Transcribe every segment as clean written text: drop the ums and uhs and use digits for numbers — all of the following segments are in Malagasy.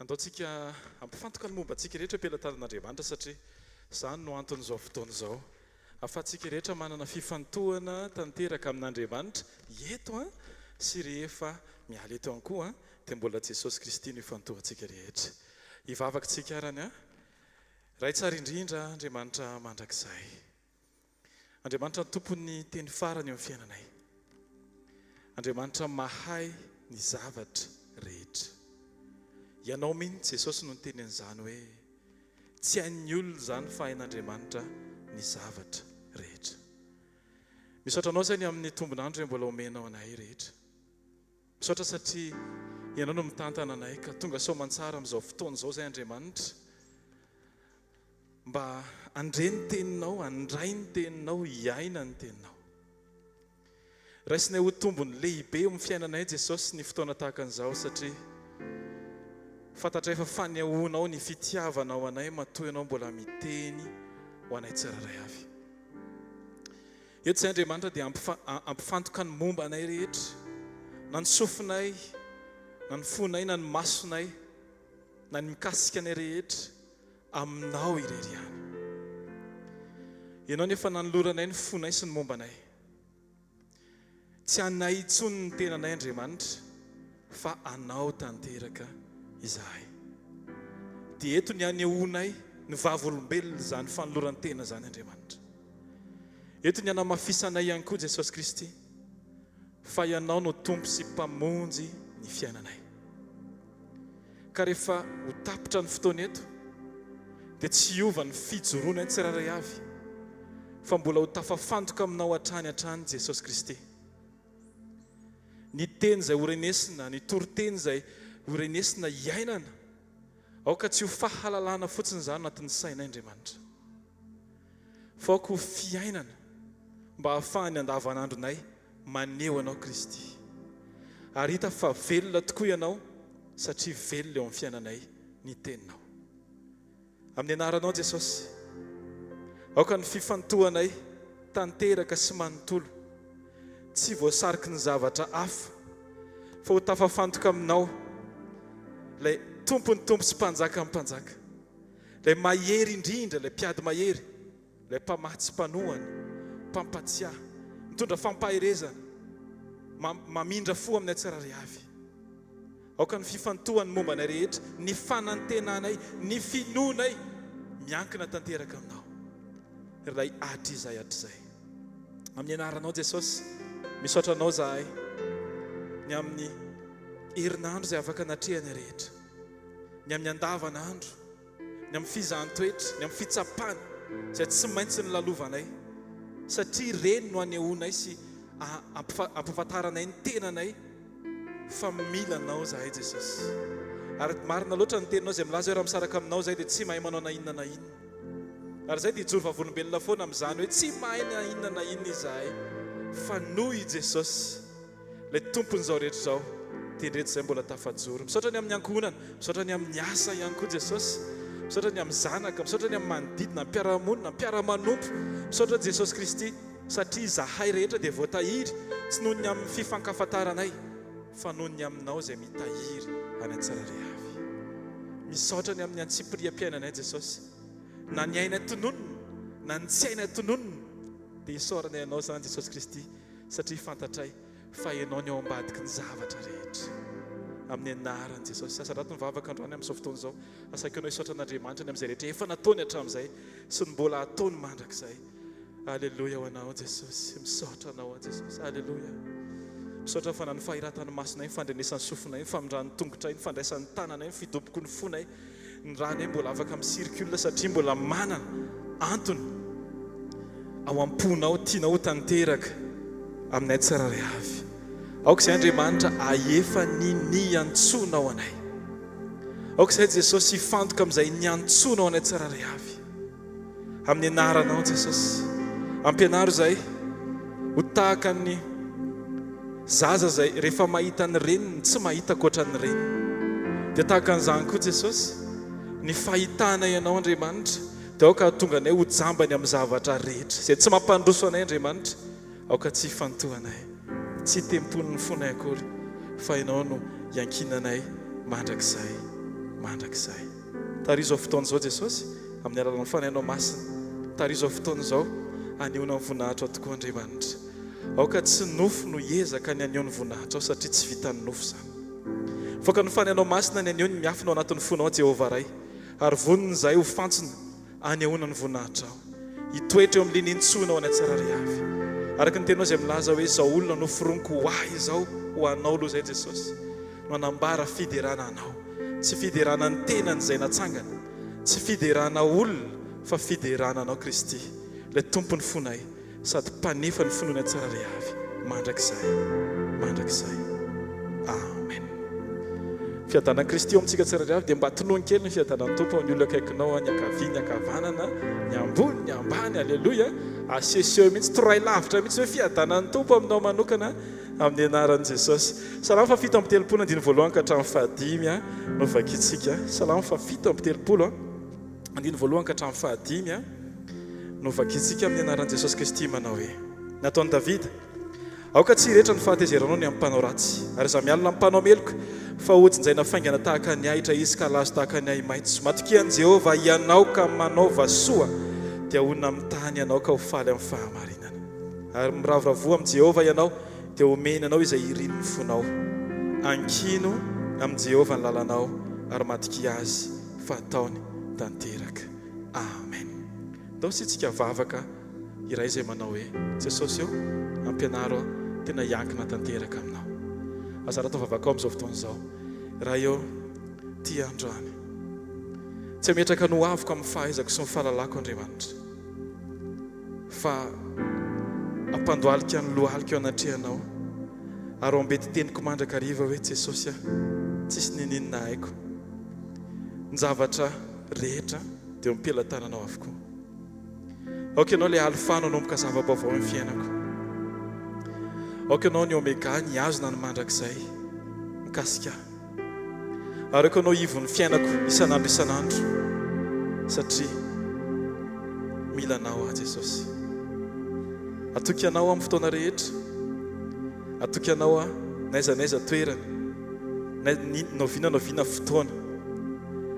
Andaontsika ampifantoka ny momba antsika rehetra ampelantanan'Andriamanitra satria izany no anton'izao fotoana izao. Ahafahantsika rehetra manana fifantohana tanteraka amin'Andriamanitra eto sy rehefa miala eto ihany koa dia mbola Jesosy Kristy no ifantohantsika rehetra. Hivavaka tsika arany ray tsara indrindra Andriamanitra mandrakizay. Andriamanitra tompon'ny teny farany amin'ny fiainanay. Andriamanitra mahay ny zavatra rehetra. Ianao mihitsy Jesosy no niteny an'izany hoe tsy hain'ny olona izany fa hain'Andriamanitra ny zavatra rehetra. Misaotra anao zany amin'ny tombon'andro hoe mbola omenao anay rehetra. Misaotra satria ianao no mitantana anay ka tonga soamantsara amin'izao fotoana izao zay Andriamanitra mba andre ny teninao, andray ny teninao, hiaina ny teninao. Raisinay ho tombony lehibe amin'ny fiainanay Jesosy ny fotoana tahaka an'izao satria fantatra efa fanehoanao ny fitiavanao anay matoy ianao mbola miteny ho anay tsiraray avy. Eto izay Andriamanitra dia ampifantoka ny momba anay rehetra, na ny sofinay, na ny fonay, na ny masonay, na ny mikasika anay rehetra aminao irery ihany. Ianao nefa nanoloranay ny fonay sy ny momba anay. Tsy anay intsony ny tenanay Andriamanitra fa anao tanteraka izahay. Dia eto ny anehoanay ny vavolombelona izany fanolorany tena izany Andriamanitra. Eto ny anamafisanay ihany koa Jesosy Kristy fa ianao no tompo sy mpamonjy ny fiainanay. Ka rehefa ho tapitra ny fotoana eto dia tsy hiova ny fijoroana ny tsiraray avy fa mbola ho tafafantoka aminao hatrany Jesosy Kristy. Ny teny izay horenesina, ny toriteny izay horenesina iainana aoka tsy ho fahalalana fotsiny izany anatin'ny sainay Andriamanitra fa aoka ho fiainana mba hahafahany andavanandronay maneho anao Kristy. Ary hita fa velona tokoa ianao satria velona eo amin'ny fiainanay ny teninao. Amin'ny anaranao Jesosy, aoka ny fifantohanay tanteraka sy manontolo tsy voasariky ny zavatra hafa fa ho tafafantoka aminao ilay tompony tompo sy mpanjaka amin'ny mpanjaka, ilay mahery indrindra, ilay mpiady mahery, ilay mpamatsy mpanohana, mpampatsiahy, mitondra fampaherezana, mamindra fo amin'ny tsiraray avy. Aoka ny fifantohany momba anay rehetra, ny fanantenanay, ny finoanay miankina tanteraka aminao. Ilay hatrizay. Amin'ny anaranao Jesosy, misaotra anao zahay ny amin'ny herinandro izay afaka natrehana rehetra, ny amin'ny andavanandro, ny amin'ny fizahanttoetra, ny amin'ny fitsapana izay tsy maintsy ny lalovanay satria reny no anehoanay sy ampafantaranay ny tenanay fa mila anao zahay Jesosy. Ary marina loatra ny teninao izay milaza hoe raha misaraka aminao zay dia tsy mahay manao na inona na inona. Ary zay dia hijoro vavolombelona foana amin'izany hoe tsy mahay na inona na inona izahay fa noho i Jesosy ilay tompon'izao rehetra izao dia rehetra izay mbola tafajoro. Misaotra ny amin'ny ankohonana, misaotra ny amin'ny asa ihany koa Jesosy, misaotra ny amin'ny zanaka, misaotra ny amin'ny manodidina, mpiarahamonina, mpiaramanompo, misaotra Jesosy Kristy satria zahay rehetra dia voatahiry tsy noho ny amin'ny fifankafantaranay fa noho ny aminao izay mitahiry any an-tsiraray avy. Misaotra ny amin'ny antsipiriam-piainanay Jesosy, na ny aina tononona na ny tsy aina tononona dia isaoranay ianao zany Jesosy Kristy satria fantatray fa ianao ny ao ambadiky ny zavatra rehetra. Amin'ny anaran'i Jesosy, asarato mivavaka androany amin'izao fotoana izao, asaiko ianao isaotra an'Andriamanitra ny amin'izay rehetra efa nataony hatramin'izay sy ny mbola ataony mandrakizay. Aleluia ho anao Jesosy, misaotra anao Jesosy. Aleluia. Misaotra fa na ny fahiratany masonay, ny fandrenesan'ny sofinay, ny famindran'ny tongotray, ny fandraisan'ny tananay, ny fidoboko ny fonay, ny ranay mbola afaka amin'ny sirikula satria mbola manana antony ao am-ponao tianao tanteraka aminay tsiraray avy. Aoka izay Andriamanitra ahefa ny antsonao anay. Aoka izay Jesosy hifantoka amin'izay niantsonao anay tsiraray avy. Amin'ny anaranao Jesosy, ampianaro izay ho tahaka ny zaza izay rehefa mahita ny reniny tsy mahita koatra ny reniny. Dia tahaka an'izany koa Jesosy ny fahitana ianao Andriamanitra dia aoka tonga anay ho jambany amin'ny zavatra rehetra izay tsy mampandroso anay Andriamanitra, aoka tsy hifantohanay, tsy tempon'ny fonay akory fa ianao no iankinanay mandrakizay. mandrakizay. Tarizao fotoana zao Jesosy amin'ny alalan'ny fanainao masina. Tarizao fotoana zao aneona ny voninahitra tokoa Andriamanitra. Aoka tsy nofo no ezaka ny aneho ny voninahitra satria tsy vitan'ny nofo zany. Foka ny fanainao masina ny aneho ny miafina ao anatin'ny fonao Jehovah ray. Ary voniny zay ho fantsona anehoana ny voninahitra ao. Hitoetra eo amin'ny nintsona ao any tsirairay avy. Araka ny tenao izay milaza hoe izao olona no foroniko ho ahy izao ho anao aloha zay Jesosy. No anambara fiderana anao. Tsy fiderana ny tenany izay natsangana. Tsy fiderana olona fa fiderana anao Kristy. Ilay tompony fonay sady mpanefa ny finoana tsirairay avy. Mandrakizay. Mandrakizay. Amen. Fiadanan'i Kristy eo amintsika tsirairay avy dia mba tonoany kely ny fiadanan'ny tompo ny olona akaikinao ny ankavia ny ankavanana ny ambony ny ambany aleluia aseseo mihitsy toray lavitra mihitsy hoe fiadanan'ny tompo aminao manokana amin'ny anaran'i Jesosy. Salamo fafito amby telopolo andiny voalohany ka hatramin'ny fahadimy no vakitsika. Salamo fafito amby telopolo andiny voalohany ka hatramin'ny fahadimy no vakitsika amin'ny anaran'i Jesosy Kristy manao hoe nataon'i Davida aoka tsy rehetra ny fahatezeranao ny amin'ny mpanao ratsy ary za mialina amin'ny mpanao meloka fa hojinjaina faingana tahaka ny ahitra izy ka lazo tahaka ny ahy maitso. Matokian'i Jehovah ianao ka manaova soa dia honina amin'ny tany ianao ka ho faly amin'ny fahamarinana. Ary miravoravoa amin'ny Jehovah ianao dia omena anao izay irin'ny fonao. Ankino amin'ny Jehovah ny lalanao ary matoki azy fa ataony tanteraka. Amen. Dao sitsika vavaka iray izay manao hoe Jesosy eo ampianaro tena iankina tanteraka aminao. Azara atao vavaka amin'izao fotoana izao. Raha eo tia androany. Tsy ametraka no avoko amin'ny fahaizako sy ny fahalalako Andriamanitra. Fa ampandoalika ny lohalika eo anatrehanao. Ary ambety teniko mandrakariva hoe Jesosy tsisy ninina haiko. Ny zavatra rehetra dia mipelatananao avokoa. Aoka ianao ilay alfano nomboka zava-baovao amin'ny fiainako. Aoka ianao ny omega ny azona ny mandrakizay mikasika. Ary aoka ianao ivon'ny fiainako isan'andro isan'andro satria mila anao Jesosy. Atoky anao amin'ny fotoana rehetra. Atoky anao n'aiza toerana. Noviana fotoana.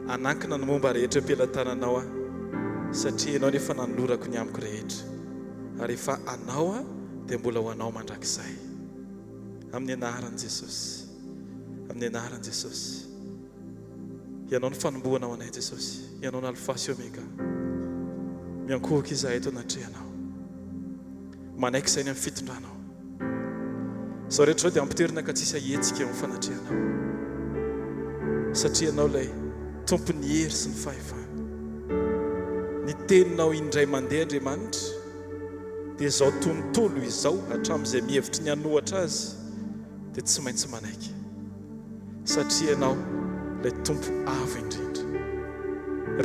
Anankina ny momba rehetra ampelantananao satria ianao nefa nanolorako ny amiko rehetra. Ary efa anao dia mbola ho anao mandrakizay. Amin'ny anaran'i Jesosy. Amin'ny anaran'i Jesosy. Ianao ny fanombohanao anay Jesosy. Ianao ny alfa sy omega. Miankohaka izahay eto anatrehanao. Manaiky izay ny amin'ny fitondranao. Sao rehetra zao dia ampitoerina ka tsisy ahetsika eo amin'ny fanatrehanao. Satria ianao ilay tompony hery sy ny fahefana. Ny teninao indray mandeha Andriamanitra dia izao tontolo izao hatramin'izay mihevitry ny hanohatra azy dia tsy maintsy manaiky. Satria ianao ilay tompo avo indrindra.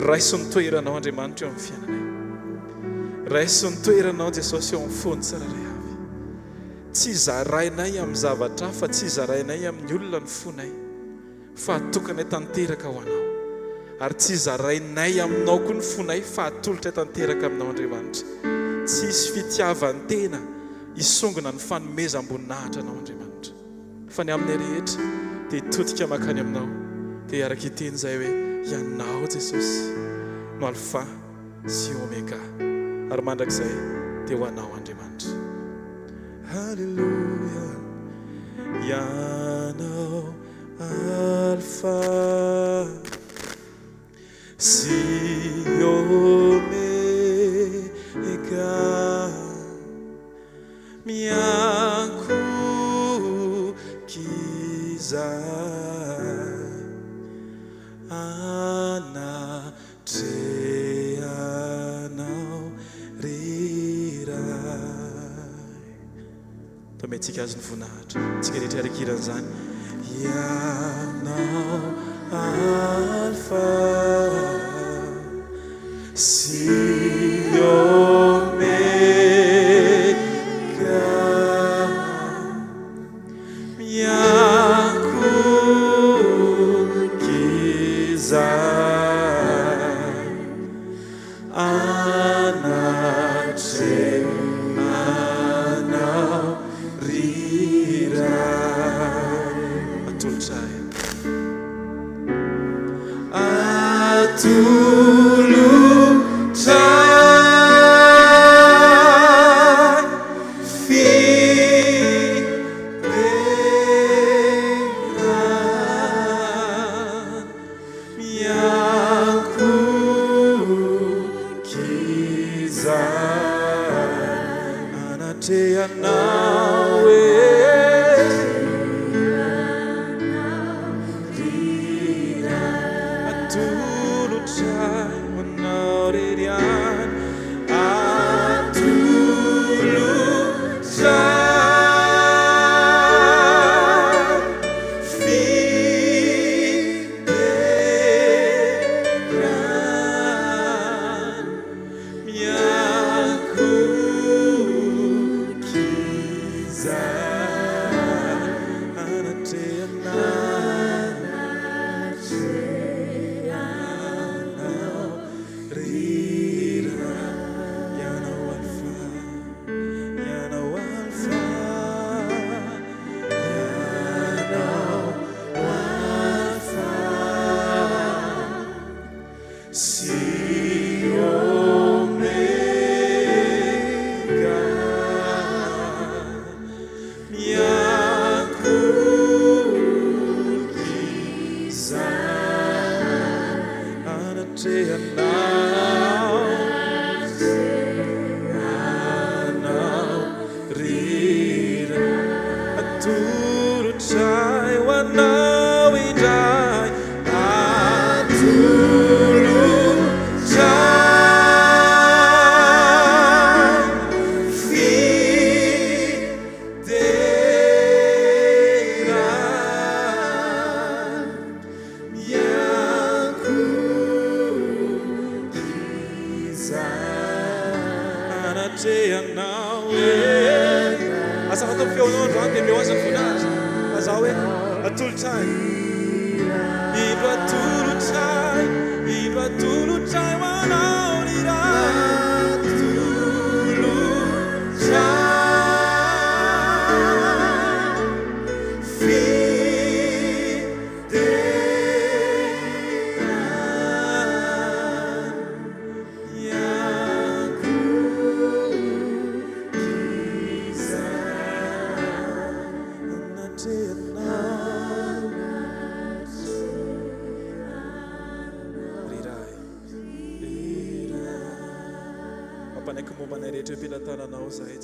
Raiso ny toeranao Andriamanitra eo amin'ny fiainanay. Raiso ny toeranao Jesosy eo amin'ny fony tsirairay avy. Tsy zarainay amin'ny zavatra fa tsy zarainay amin'ny olona ny fonay fa atokanay tanteraka ho anao. Ary tsy zarainay aminao koa ny fonay fa atolotra tanteraka aminao Andriamanitra. Tsisy fitiavany tena isongona ny fanomezam-boninahitra anao Andriamanitra. Fa ny amin'ny rehetra dia hitodika makany aminao dia hiaraka hiteny izay hoe ianao Jesosy no alfa sy omega. Ary mandrakizay dia ho anao Andriamanitra. Halleluja. Ianao alfa sy omega. Miankohakizay anatrehanao riray. Tomentsika azy ny voninahitra. Tsika rehetra arikiran' izany. Ianao alfa sy omega. Miankohakizay anatrehanao riray. Atolotray.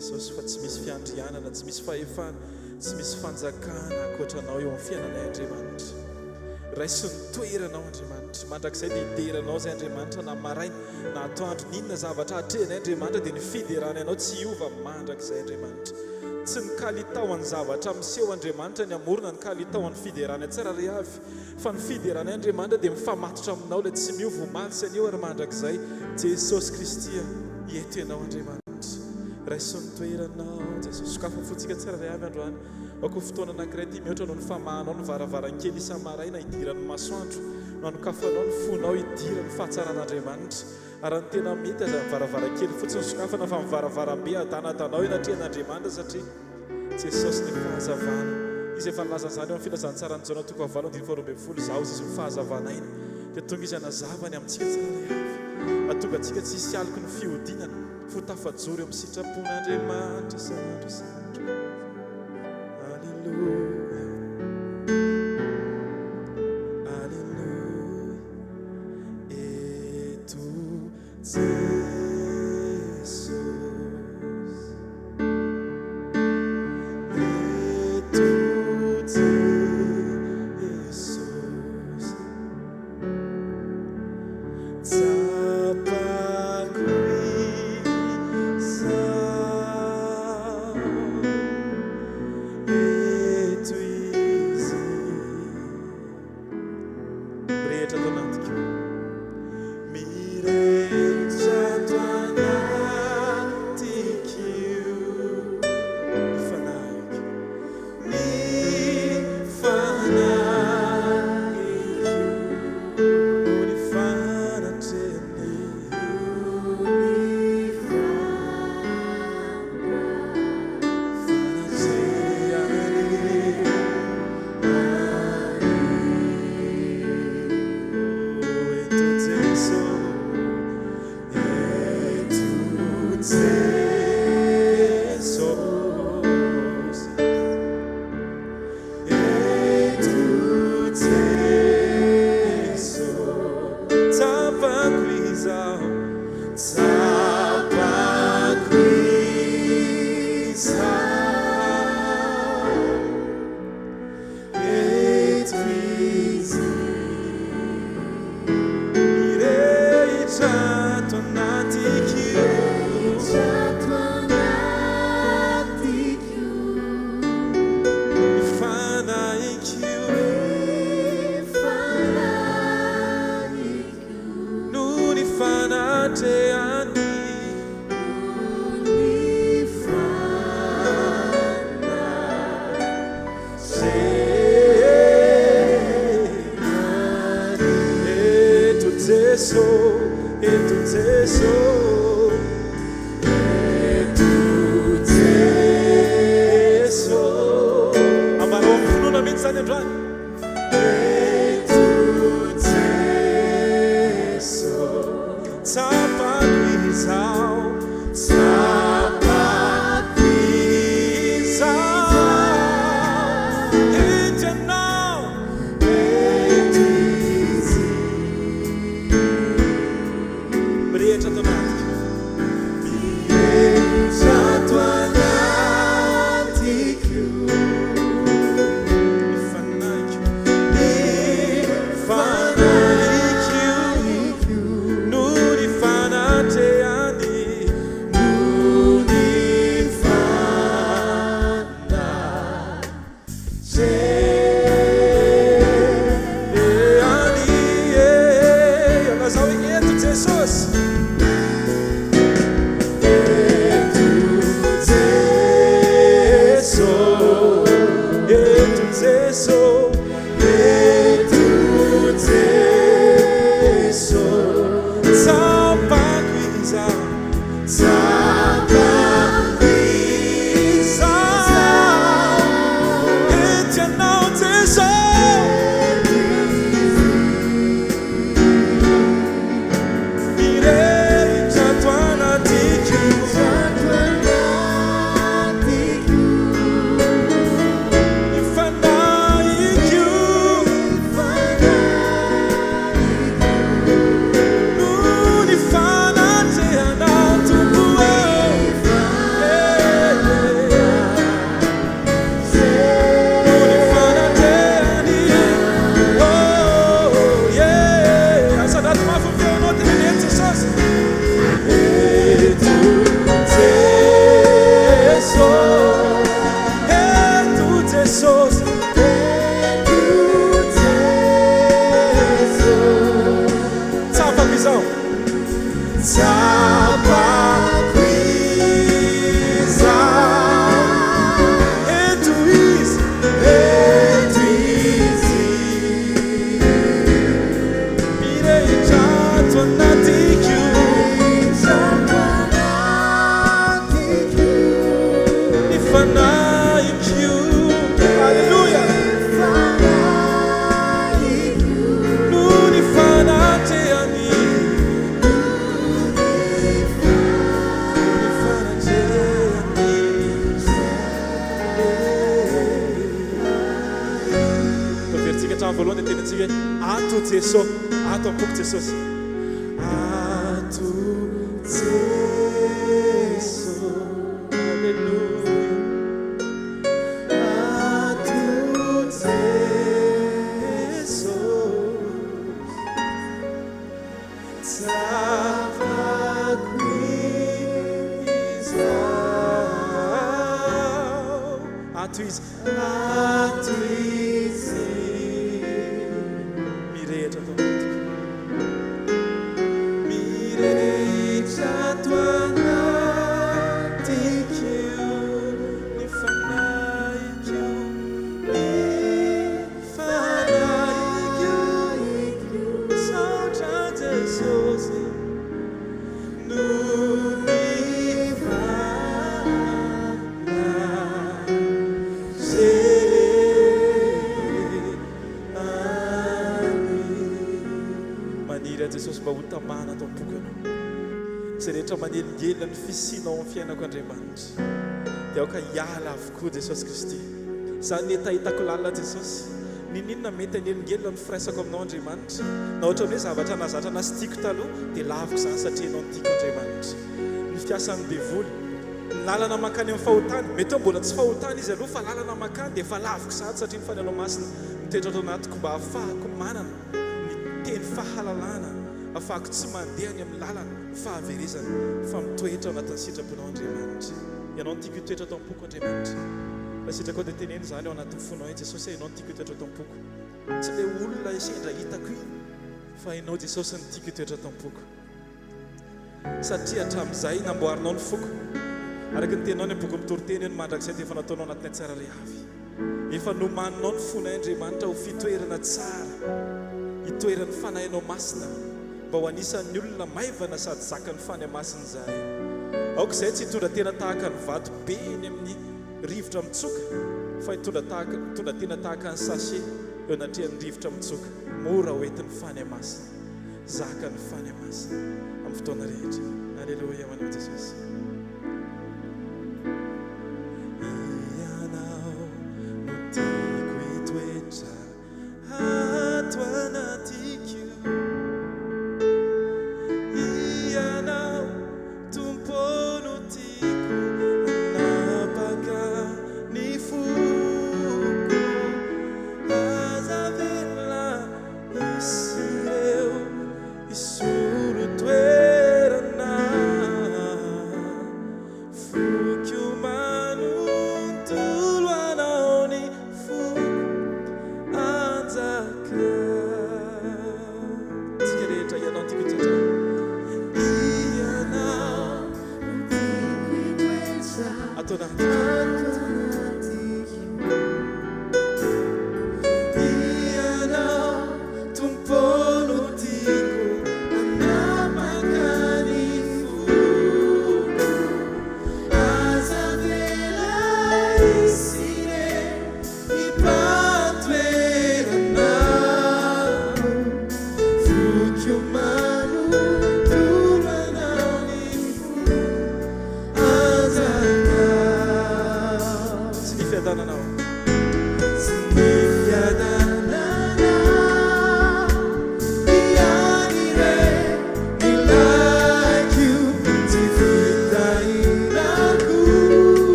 Jesosy fa tsy misy fiandrianana tsy misy fahefana tsy misy fanjakana akoatranao eo amin'ny fiainanay Andriamanitra raiso ny toeranao Andriamanitra mandrakizay dia hideranao zay Andriamanitra na maraina na atoandro ninona zavatra atrehanay Andriamanitra dia ny fiderana ianao tsy hiova mandrakizay Andriamanitra tsy ny kalitaon'ny zavatra miseho Andriamanitra ny amorona ny kalitaon'ny fiderana tsara ry avy fa ny fideranay Andriamanitra dia mifamatotra aminao ilay tsy miova omaly anio ary mandrakizay Jesosy Kristy eto ianao Andriamanitra raiso ny toeranao Jesosy sokafa fotsika tsara ry avy androany ako fotoana anankiray ty mihoatra no ny famahanao ny varavaran-kely isa-maraina hidiran'ny masoandro no anokafanao ny fonao hidira ny fahatsaran'Andriamanitra ary ny tena mety aza varavaran-kely fotsiny sokafana fa mivaravaram-be adanatanao enatrehan'Andriamanitra satria Jesosy ny fahazavana izy efa nilazan'izany eo amin'ny filazantsarany Jona 2:22 zao izy fahazavanaina dia tonga izy anazavany amintsika tsara ry avy atonga antsika tsy hisy aloko ny fihodinana fotafajoro eo amin'ny sitrapon'Andriamanitra isan'andro isan'andro. Alleluia, alleluia, eto Jesus, eto Jesus. Manelingely fisinao amin'ny fiainako Andriamanitra dia aoka hiala avokoa Jesosy Kristy zany netahitako lalina Jesosy ninona mety anelingely ny firaisako aminao Andriamanitra na ohatra hoe zavatra nazatra na sy tiako taloha dia laviko zany satria anao ny tiako Andriamanitra ny fiasan'ny devoly ny lalana makany amin'ny fahotany mety hoe mbola tsy fahotany izy aloha fa lalana makany dia efa laviko zany satria ny fananao masina mitoetra ato anatiko mba ahafahako manana ny teny fahalalana afahako tsy mandeha any amin'ny lalana fahaverezana fa mitoetra ao anatin'ny sitraponao Andriamanitra. Ianao no tiako hitoetra tao am-poko Andriamanitra. Raha sitraka ao dia teneny izany ao anatin'ny fonao hoe Jesosy ianao no tiako hitoetra tao am-poko. Tsy ilay olona sendra hitako iny fa ianao Jesosy no tiako hitoetra tao am-poko. Satria hatramin'izay namboarinao ny foko. Araka ny tenao ny boky mitoroteny eo ny mandrakizay dia efa nataonao anatin'ny tsirairay avy. Efa nomaninao ny fonay Andriamanitra ho fitoerana tsara, hitoeran'ny fanahinao masina mba ho anisan'ny olona maivana sady zaka ny fany masina izay. Aoka izay tsy hitondra tena tahaka ny vato be eny amin'ny rivotra mitsoka fa hitondra tena tahaka ny sachet eo anatrehan'ny rivotra mitsoka. Mora hoentin'ny fany masina, zaka ny fany masina amin'ny fotoana rehetra. Alleluia, manao Jesosy.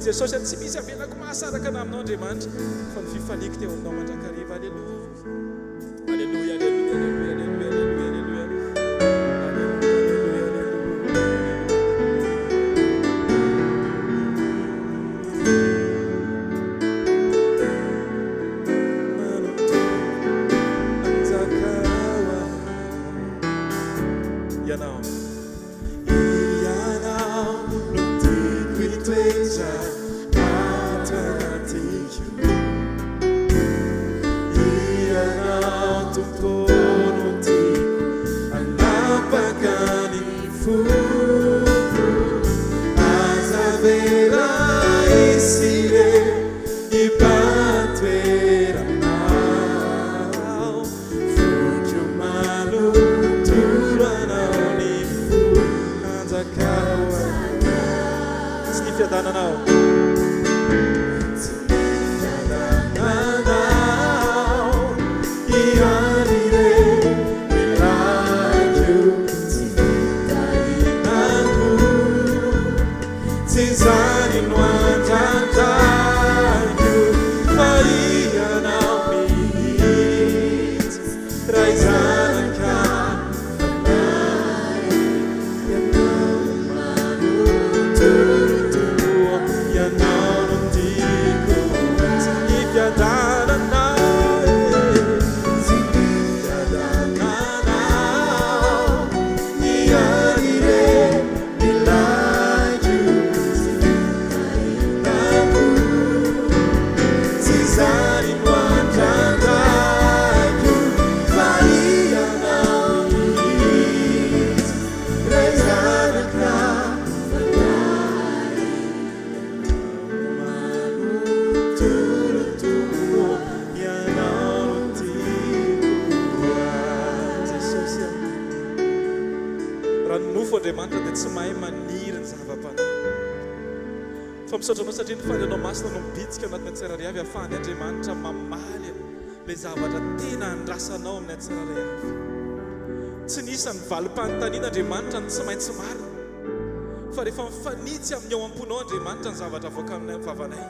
Jesosy tsy misy avelako mahasaraka naminao Andriamanitra fa ny fifaliako teo aminao mandrakariva. Alleluia, alleluia, alleluia, alleluia, alleluia, Andriamanitra dia tsy mahay maniry ny zava-panahy. Fa misaotra anao satria ny fanenao masina no mibitsika anatin'ny tsirairay avy ahafahany Andriamanitra mamaly ilay zavatra tena andrasanao amin'ny tsirairay avy. Tsy nisy ny valim-panontaniana Andriamanitra ny tsy maintsy marina. Fa rehefa mifanitsy amin'ny ao am-ponao Andriamanitra ny zavatra avoaka amin'ny vavanay,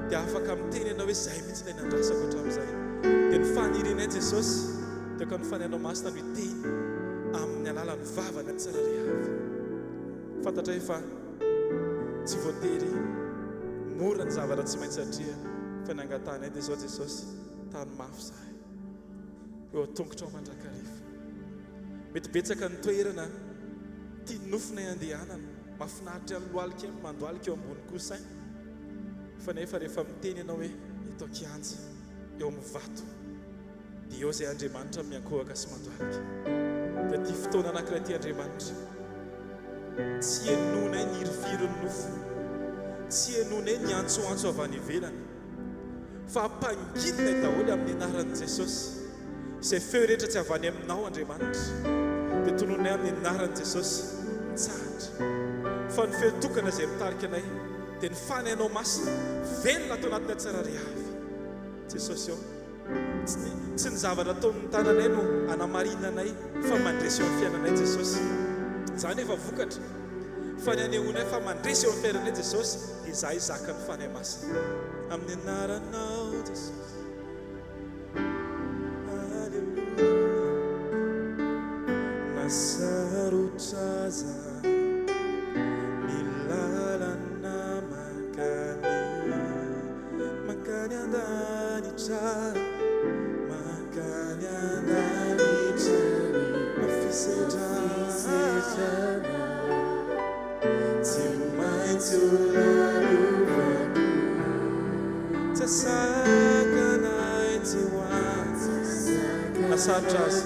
dia afaka miteny ianao hoe izay mihitsy ilay nandrasako hatramin'izay. Dia ny fanirianay Jesosy dia ka ny fanenao masina no hiteny amin'ny alalan'ny vavany amin'ny tsirairay avy. Fantatra fa tsy voatery mora ny zavatra tsy maintsy satria fa ny angatanay dia izao Jesosy tany mafy zahay eo atongotra ao mandrakariva. Mety betsaka ny toerana tia nofinay andehanana, mahafinaritra ny lohalika mandohalika eo ambony kosainy, fa nefa rehefa miteny ianao hoe eto kianja eo amin'ny vato, dia eo izay Andriamanitra miankohaka sy mandohalika. Dia ity fotoana anankiray ity Andriamanitra, tsy henonay ny irivirony nofo, tsy henonay ny antsoantso avy any ivelany, fa ampangilinay daholo amin'ny anaran'i Jesosy. Izay feo rehetra tsy avy any aminao Andriamanitra, dia tononay amin'ny anaran'i Jesosy mitsahatra. Fa ny feo tokana izay mitarika anay dia ny fanainao masina velona atao anatin'ny tsirairay avy. Jesosy eo tsy ny zavatra ataon'ny tananay no anamarinanay fa mandresy eo amin'ny fiainanay Jesosy. Izany efa vokatra, fa ny anehoanay fa mandresy eo amin'ny fiainanay Jesosy, dia izahay zaka ny fanay masina amin'ny anaranao Jesosy. Nasarotra za ny lalana makany andanitra, makany andanitra, mafisetrana tsy maintsy lalovako, tsy sakanay tsy hoazy. Nasarotra za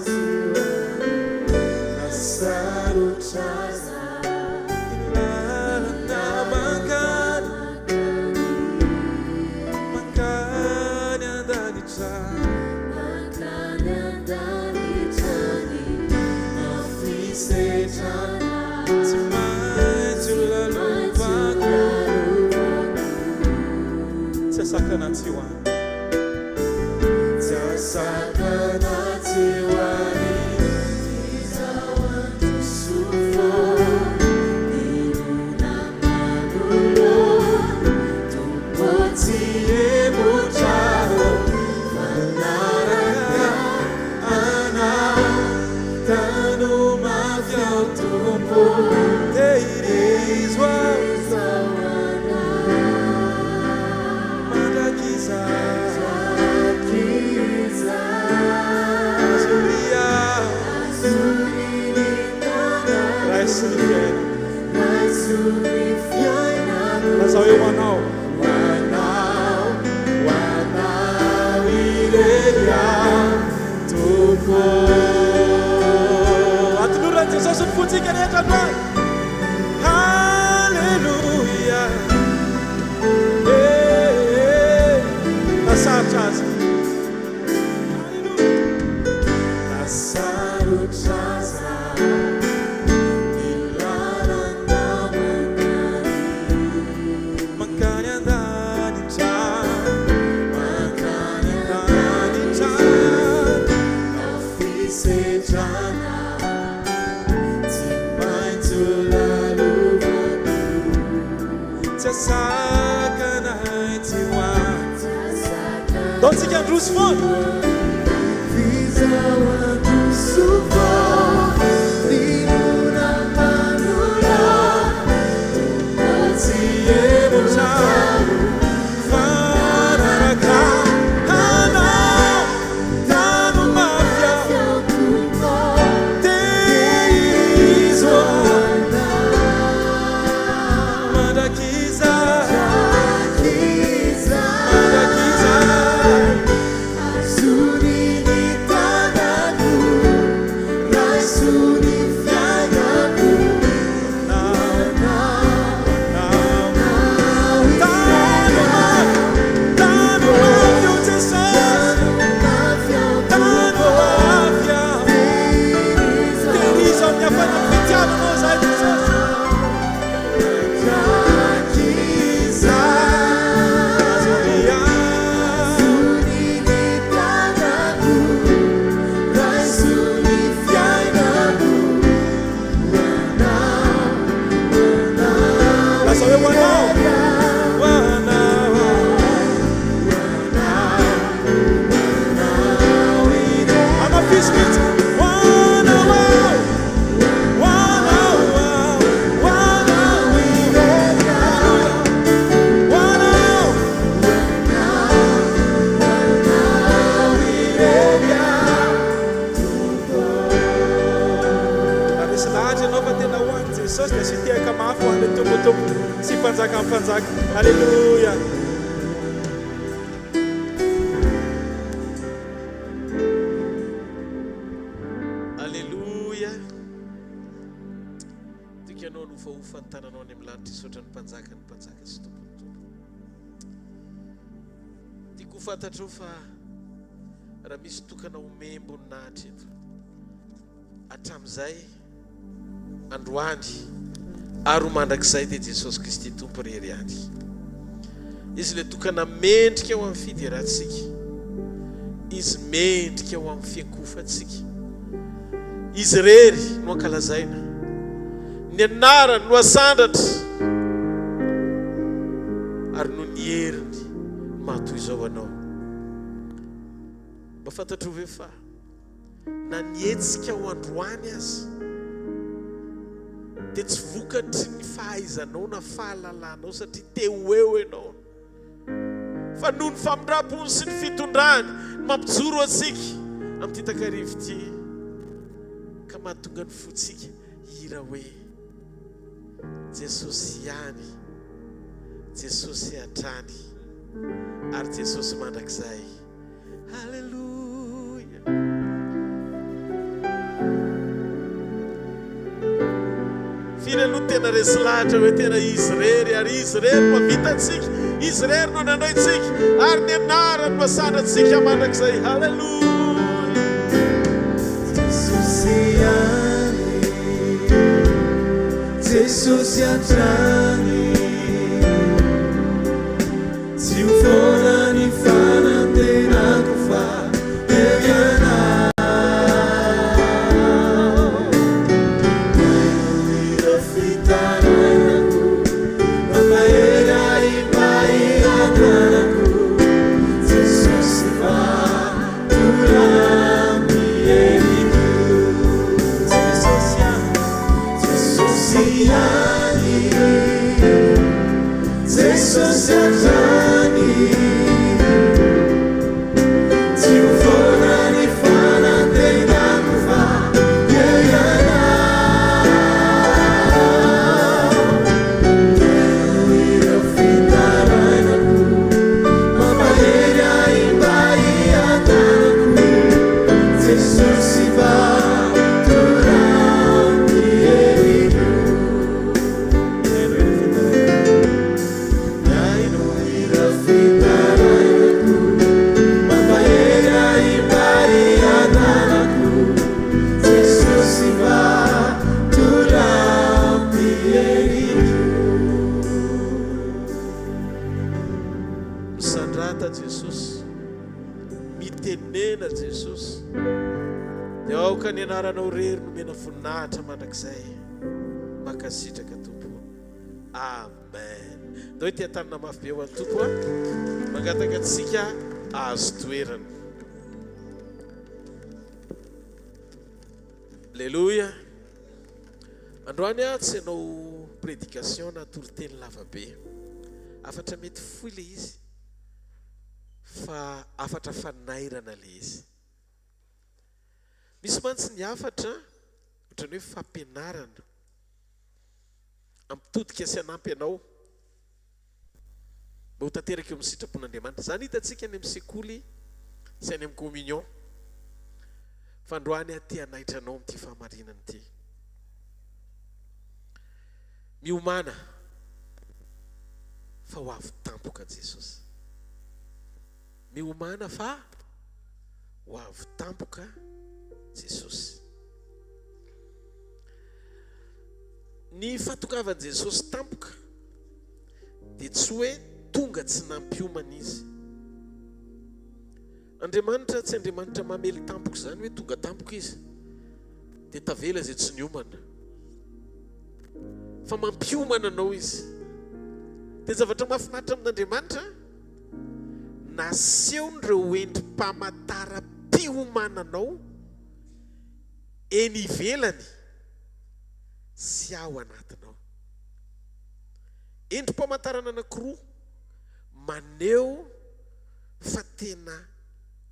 Don't you get loose fun? Soon tompo sy mpanjaka amin'ny mpanjaka. Alleluia. Alleluia. Tikanao no fahofa ny tananao any amin'ny lanitra isotra ny mpanjaka sy tompony tompo. Tiako ho fantatro fa raha misy tokana omembonahitra eto hatramin'izay androany ary ho mandrakizay dia Jesosy Kristy tompo rery any. Izy le tokana mendrika ho amin'ny fideratsika, izy mendrika ho amin'ny fiankofatsika, izy rery no ankalazaina, ny anarany no asandratra ary no ny heriny mahatoy izao anao. Mba fantatro ve fa na nietsika ho androany azy dia tsy vokatry ny fahaizanao na fahalalanao satria teo eo ianao, fa noho ny famindram-pony sy ny fitondrany mampijoro atsika amin'ity takarivo ity ka mahatonga ny fotsika hira hoe Jesosy ihany, Jesosy hatrany ary Jesosy mandrakizay. Halleluja. Firy aloha tena resy lahatra hoe tena izy rery, ary izy rery mavita antsika, izy rery no nanao itsika ary ny anarany masandratsika mandrakizay. Halleluja. Jesosy ihany, Jesosy hatrany, tsy ho foana ny fanantenako fa eo ianao. Mahery fitarainako, mampahery imahiatanako, Jesosy fatorany eriko. Jesosy ihany, Jesosy hatrany, tsy ho foana ny fanantenako fa eo ianao. Mahery fitarainako, mampahery imahiatanako, Jesosy fatorany eriko. Misandrata Jesosy, mitenena Jesosy, dia aoka ny anaranao rery nomena voninahitra mandrakizay. Makasitraka Tompo. Amen. Dao ity tanana mafy be ho an'ny Tompo mangataka antsika azo toerana. Alleluia. Androany tsy ianao prédication na toriteny lava be, afatra mety foy le izy fa afatra fanairana le izy. Misy mantsy ny afatra ohatrany hoe fampianarana ampitodika sy anampy ianao mba ho tanteraka eo amin'ny sitrapon'Andriamanitra. Zany hitantsika any amin'ny sekoly sy any amin'ny communion. Fa androany aty hanaitra anao amin'ity fahamarinana ity. Miomana fa ho avy tampoka Jesosy. Miomana fa ho avy tampoka Jesosy. Ny fahatokavan'i Jesosy tampoka dia tsy hoe tonga tsy nampiomana izy. Andriamanitra tsy Andriamanitra mamely tampoka zany hoe tonga tampoka izy dia tavela izay tsy niomana, fa mampiomana anao izy. Dia zavatra mahafinaritra amin'Andriamanitra, naseho nireo endrim-pamantaram-piomananao eny ivelany sy ao anatinao. Endrim-pamantarana anankiroa maneho fa tena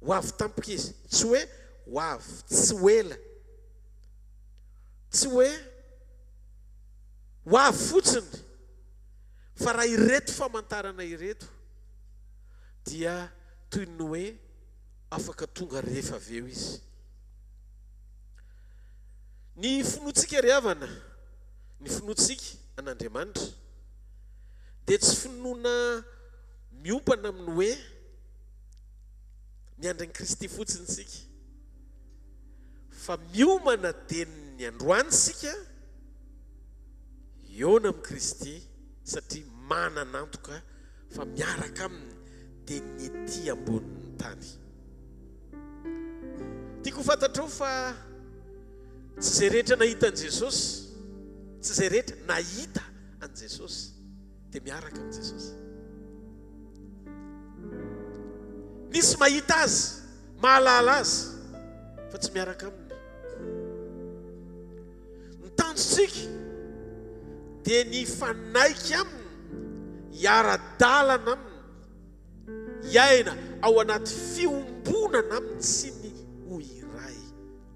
ho avy tampoka izy. Tsy hoe ho avy, tsy ho ela, tsy hoe ho avy fotsiny, fa raha ireto famantarana ireto dia toy ny hoe afaka tonga rehefa avy eo izy. Ny finoantsika ry havana, ny finoantsika an'Andriamanitra dia tsy finoana miompana amin'ny hoe miandry Kristy fotsiny sika, fa miomana dia ny androantsika eona amin'ny Kristy satria manana antoka fa miaraka aminy dia ny ety ambonin'ny tany. Tiako fantatrao fa tsy izay rehetra nahita an' Jesosy, tsy izay rehetra nahita an' Jesosy dia miaraka amin'i Jesosy. Misy mahita azy, mahalala azy, fa tsy miaraka aminy. Ny tanjontsika dia ny fanaiky aminy, hiara-dalana aminy, hiaina ao anaty fiombonana aminy sy ny ho iray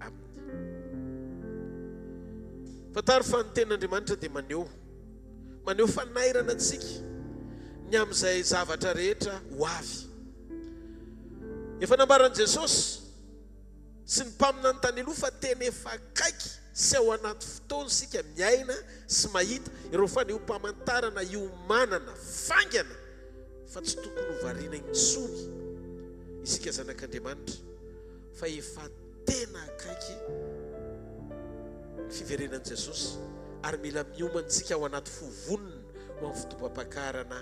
aminy. Fatary fa ny ten'Andriamanitra dia maneho fanairana antsika ny amin'izay zavatra rehetra ho avy. Efa nambaran'i Jesosy sy ny mpamina ny tany aloha fa tena efa akaiky sy ao anaty fotoana sika miaina sy mahita ireo fanehoam-pamantarana iomanana fangana fa tsy tokony ho variana intsony isika zanak'Andriamanitra fa efa tena akaiky ny fiverenan'i Jesosy ary mila miomantsika ao anaty fovonina ho amin'ny fotoam-pakarana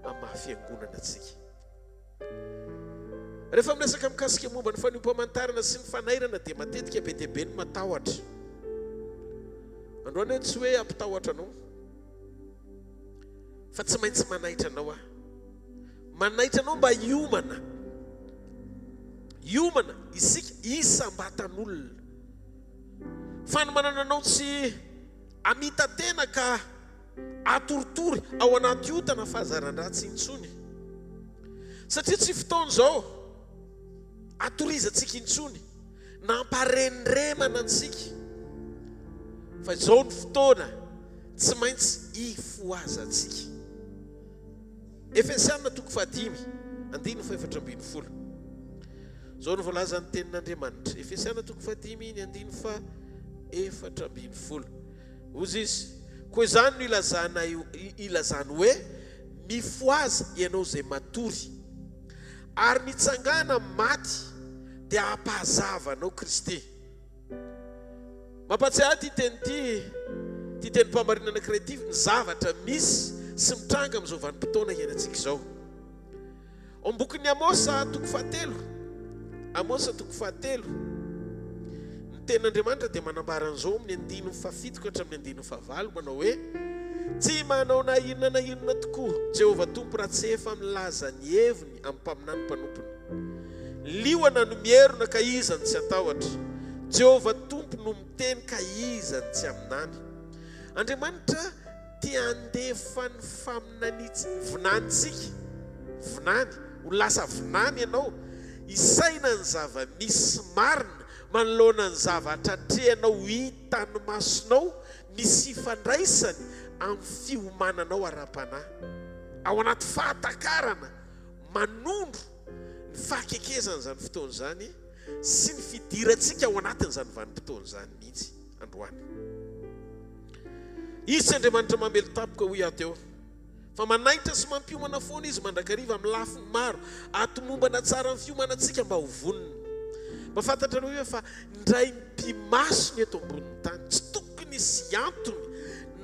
amin'ny mahafiangonana antsika. Rehefa miresaka mikasika momba ny fanehoam-pamantarana sy ny fanairana dia matetika be dia be ny matahotra. Androany tsy hoe ampitahotra anao, fa tsy maintsy manaitra anao manaitra anao mba hiomana isika isam-batan'olona. Fa ny manana anao tsy amita tena ka atoritory ao anaty otana fahazaran-dratsy intsony, satria tsy fotoana izao atorizantsika intsony na ampareniremana antsika, fa izao ny fotoana tsy maintsy hifoazantsika. Efesiana 5:4-7 izao no voalaza ny tenin'Andriamanitra. Efesiana 5:4-7 ozy izy: koa izany no ilazany hoe mifoaza ianao izay matory, ary nitsangana maty dia hampahazavanao Kristy. Mampatsiahy ty tenim-pamarinana kreativy ny zavatra misy sy mitranga amin'izao vanim-potoana iainantsika izao. Ao bokin'ny Amosa 5:7 ny tenin'Andriamanitra dia manambara an'izao amin'ny 7-9 manao hoe: tsy manao na inona tokoa Jehovah Tompo raha tsy efa milaza ny heviny amin'ny mpaminany mpanompony. Liona no mierona ka izany tsy atahotra. Jehovah Tompo no miteny ka izany tsy aminany. Andriamanitra tia andefa ny vinanitsika. Vinany, ho lasa vinany ianao, isaina ny zava-misy marina manoloana ny zavatra trehanao hitan'ny masonao misy fandraisany amin'ny fiomananao ara-panahy. Ao anaty fahatakarana manondro ny fahakekezana izany fotoana izany sy ny fidirantsika ao anatin'izany vanim-potoana izany mihitsy androany. Izy tsy Andriamanitra mamelo tapoka hoy ato eo, fa manaitra sy mampiomana foana izy mandrakariva amin'ny lafiny maro atomombana tsara ny fiomanantsika mba ho vonona. Mahafantatra anao hoe fa ndray ny mpimasony eto ambonin'ny tany tsy tokony sy antony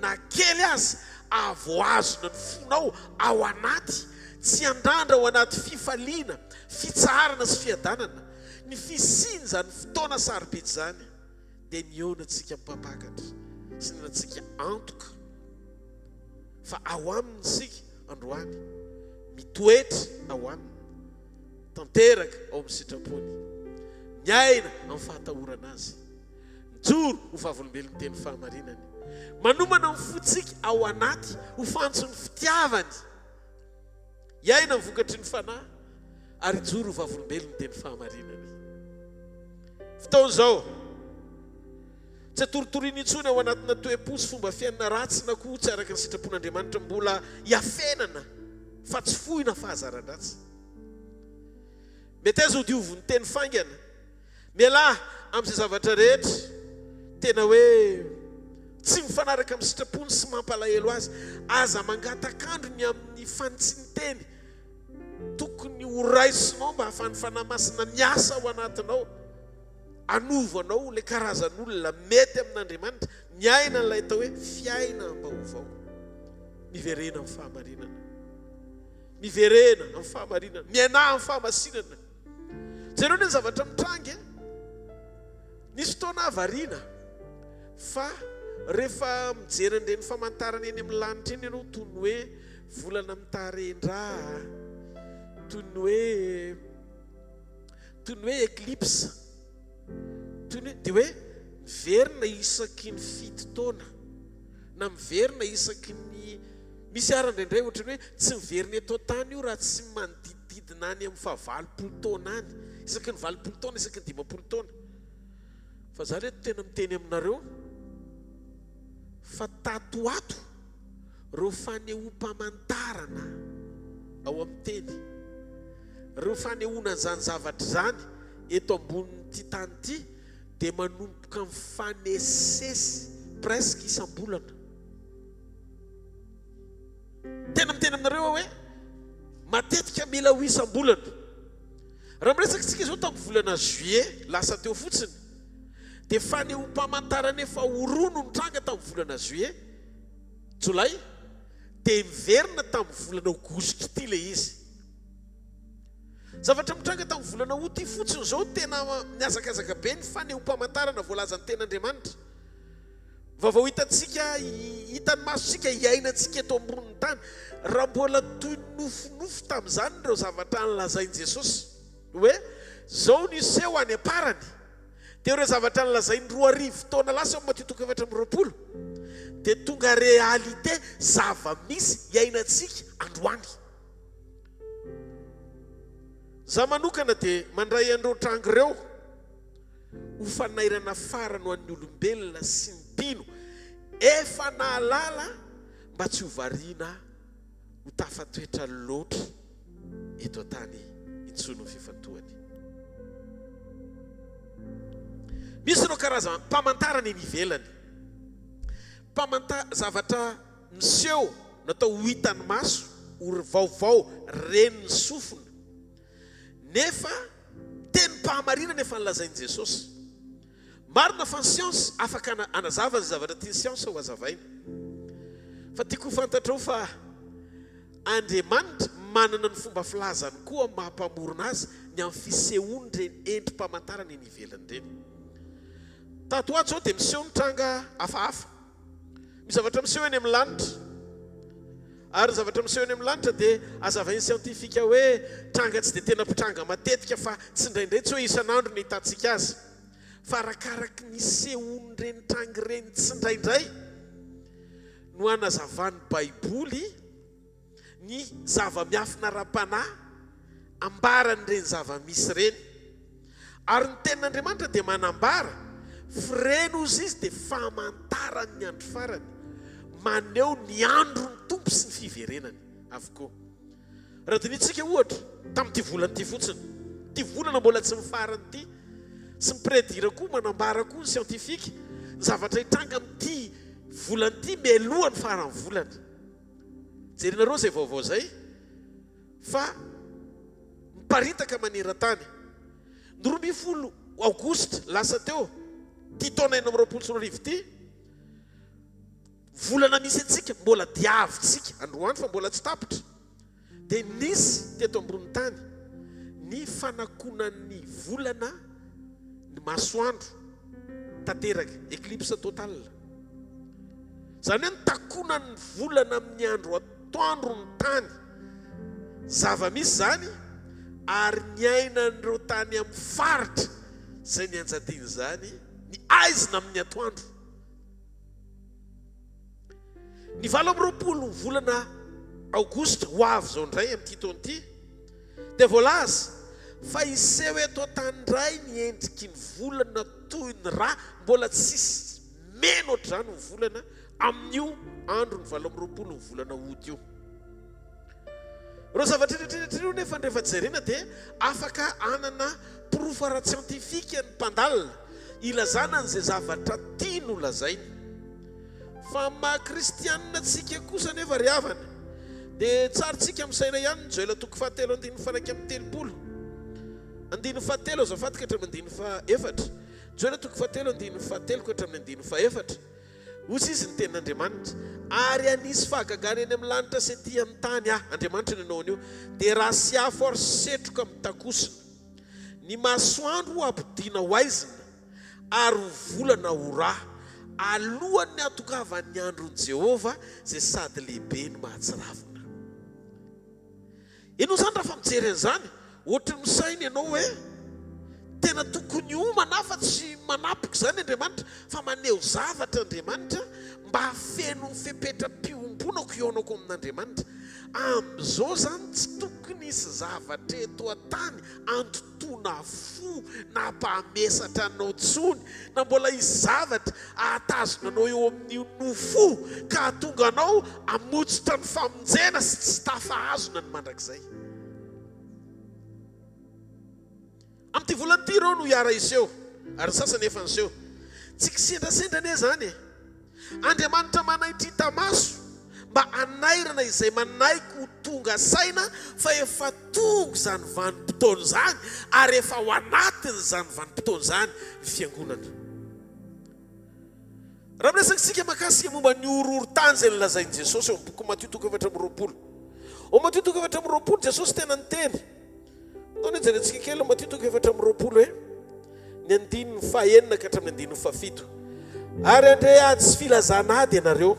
na kely azy avoazona ny fonao ao anaty, tsy andrandra ao anaty fifaliana, fitsarana sy fiadanana. Ny fisiany zany fotoana sarobidy zany dia niona antsika mpampakatra sy nantsika antoka, fa ao aminy isika androany mitoetra ao aminy, tanteraka ao amin'ny sitrapony, miaina amin'ny fahatahorana azy, mijoro ho vavolombelony teny fahamarinany, manomana ny fotsika ao anaty ho fantsony fitiavany, hiaina amin'ny vokatry ny fanahy ary joro ho vavolombelony teny fahamarinany. Fotoana izao tsy atoritoriana intsony ao anatina toe-posy fomba fiainana ratsy na koa tsy araka ny sitrapon'Andriamanitra mbola hiafenana fa tsy fohina fahazaran-dratsy. Mety azy ho dioviny teny faingana mialahy amin'izay zavatra rehetra tena hoe tsy mifanaraka amin'ny sitrapony sy mampalahelo azy, aza mangatakandro ny amin'ny fanitsiny teny tokony ho raisinao mba hafany fanamasina miasa ao anatinao, anovanao le karazan'olona mety amin'Andriamanitra, miaina n'ilay atao hoe fiaina am-baovao, miverena amin'ny fahamarinana, miverena amin'ny fahamarinana, miaina amin'ny fahamasinana. Jereo ny zavatra mitrangy nisy fotoana avariana fa rehefa mijery an'ireny famantarana eny amin'ny lanitra eny ianao toy ny hoe volana mitarendra, toy ny hoe eclipse, dia hoe miverina isaky ny fito taona na miverina isaky ny misy arandraindray ohatra ny hoe tsy miverina eto tany io raha tsy manodididina any amin'ny fahavalopolo taona any, isaky ny valopolo taona, isaky ny 50 taona. Fa za reto tena miteny aminareo fa tato ato reo fanehoam-pamantarana ao amin'ny teny, reo fanehoana zany zavatra zany eto ambonin'ity tany ity dia manomboka mifanesesy presque isam-bolana. Tena miteny aminareo hoe matetika mila ho isam-bolana. Raha miresakitsika izao tamin'ny volana juillet lasa teo fotsiny, dia fanehoam-pamantarana efa horono nitranga tamin'ny volana juillet, jolay, dia miverina tamin'ny volana aogositra ity le izy. Zavatra mitranga tamin'ny volana août ity fotsiny zao tena miazakazaka be ny fanehoam-pamantarana voalazan'ny ten'Andriamanitra. Vaovao hitantsika, hitany masontsika hiainantsika eto ambonin'ny tany, raha mbola toy nofinofo tamin'izany ireo zavatra nolazain'i Jesosy hoe zao niseho any aparany, dia ireo zavatra nolazainy 2000 taona lasa ao Matthieu 7:20 dia tonga réalité zava-misy hiainantsika androany. Za manokana dia mandray andreo trango ireo ho fanairana farany ho an'ny olombelona sy ny mpino efa nahalala mba tsy ho variana ho tafatoetra loatra eto an-tany intsony ho fifantohany. Misy ireo karazana mpamantarana eny ivelany, zavatra miseho natao ho hitan'ny maso, ho vaovao reniny sofina, nefa teny mpahamarinana efa nilazain'i Jesosy. Marina fa ny siansa afaka anazava ny zavatra tiany siansa ho azavaina, fa tiako ho fantatrao fa Andriamanitra manana ny fomba filazany koa mampamorona azy ny amin'ny fisehoany ireny endrim-pamantarana eny ivelany ireny. Tato ato zao dia miseho ny tranga hafahafa, misy zavatra miseho eny amin'ny lanitra, ary zavatra miseho eny amin'ny lanitra dia azavainy siantifika hoe tranga tsy dia tena mpitranga matetika fa tsy indraindray tsy hoe isan'andro ny hitantsika azy, fa arakaraky ny sehoany ireny tranga ireny tsy indraindray no anazavany Baiboly ny zava-miafina ra-panahy ambaran'ireny zava-misy ireny. Ary ny tenin'Andriamanitra dia manambara fireno izy dia famantarany ny andro farany, maneho ny andro ny tompo sy ny fiverenany avokoa. Raha dinitsika ohatra tamin'ity volana ity fotsiny, ity volana mbola tsy mifarany ity, sy mipredira koa manambara koa ny siantifika ny zavatra hitranga amin'ity volana ity mialohan'ny farany volana. Jerinareo izay vaovao zay fa miparitaka maneran-tany. Ny 20 aogositra lasa teo ty taona 2020 ity, volana misy antsika mbola diavintsika androany fa mbola tsy tapitra, dia nisy teto ambony tany ny fanakonan'ny volana ny masoandro tanteraka, eclipse total. Zany hoe nitakonan'ny volana amin'ny andro atoandro ny tany zava-misy zany, ary ny ainan'ireo tany amin'ny faritra zay ny anjadiny zany ny aizina amin'ny atoandro. Ny 20 volana aogositra ho avy zao ndray amin'ity taona ity dia voalaza fa iseho eto an-tany indray ny endriky ny volana toy ny rà mbola tsisy meno ohatr'izany ny volana amin'io andro ny 20 ny volana ody io. Reo zavatra rehetrarehetra io nefa rehefa jerena dia afaka anana proof ara-tsientifika ny mpandalina ilazana n'izay zavatra tia no lazainy. Fa maha-kristianina tsika kosa nefa ry havana dia tsarytsika misaina ihany joela toko 7 andiny fanaky amin'ny 30 andiny 7 azafatika hatramin'ny andiny 4 joela toko 7 andiny 7 hatramin'ny andiny 4 ozy izy ny tenin'Andriamanitra ary anisy fahagagana eny amin'ny lanitra sy aty amin'ny tany Andriamanitra ny anaony io dia raha sy afo ary setroka mitakosina ny masoandro ho ampodiana ho aizina ary ho volana ho rà alohan'ny atokavan'ny andron'i Jehova zay sady lehibe ny mahatsiravina. Ianao zany raha fa mijery an'izany ohatry misaina ianao hoe tena tokony homana fa tsy manapoka zany Andriamanitra fa maneho zavatra Andriamanitra mba hafeno ny fepetram-piombonako ionako amin'Andriamanitra. Amin'izao zany tsy tokony isy zavatra eto an-tany antotoana fo na mpahamesatra anao tsony na mbola isy zavatra ahatazona anao eo amin'ny nofo ka hatonga anao amotsitra ny famonjena sy tsy tafahazona ny mandrakizay. Amin'ity volana ity ireo no hiara iseho ary sasany efa niseho tsy kisendrasendra anie zany. Andriamanitra manahitrita maso mba anairana izay manaiky ho tonga saina fa efa tonga zany vanim-potoana izany ary efa ao anatiny zany vanim-potoana izany ny fiangonana. Raha miresaka isika mahakasika momba ny orohoro-tany izay nilazain'i Jesosy eo amin'ny boky Matthieu 7:20. Ao Matthieu 7:20 Jesosy tena niteny. Taony jerentsika kely ao Matthieu 7:20 hoe ny andininy 9 ka hatramin'ny andininy 7. Ary andre ady sy filazana ady ianareo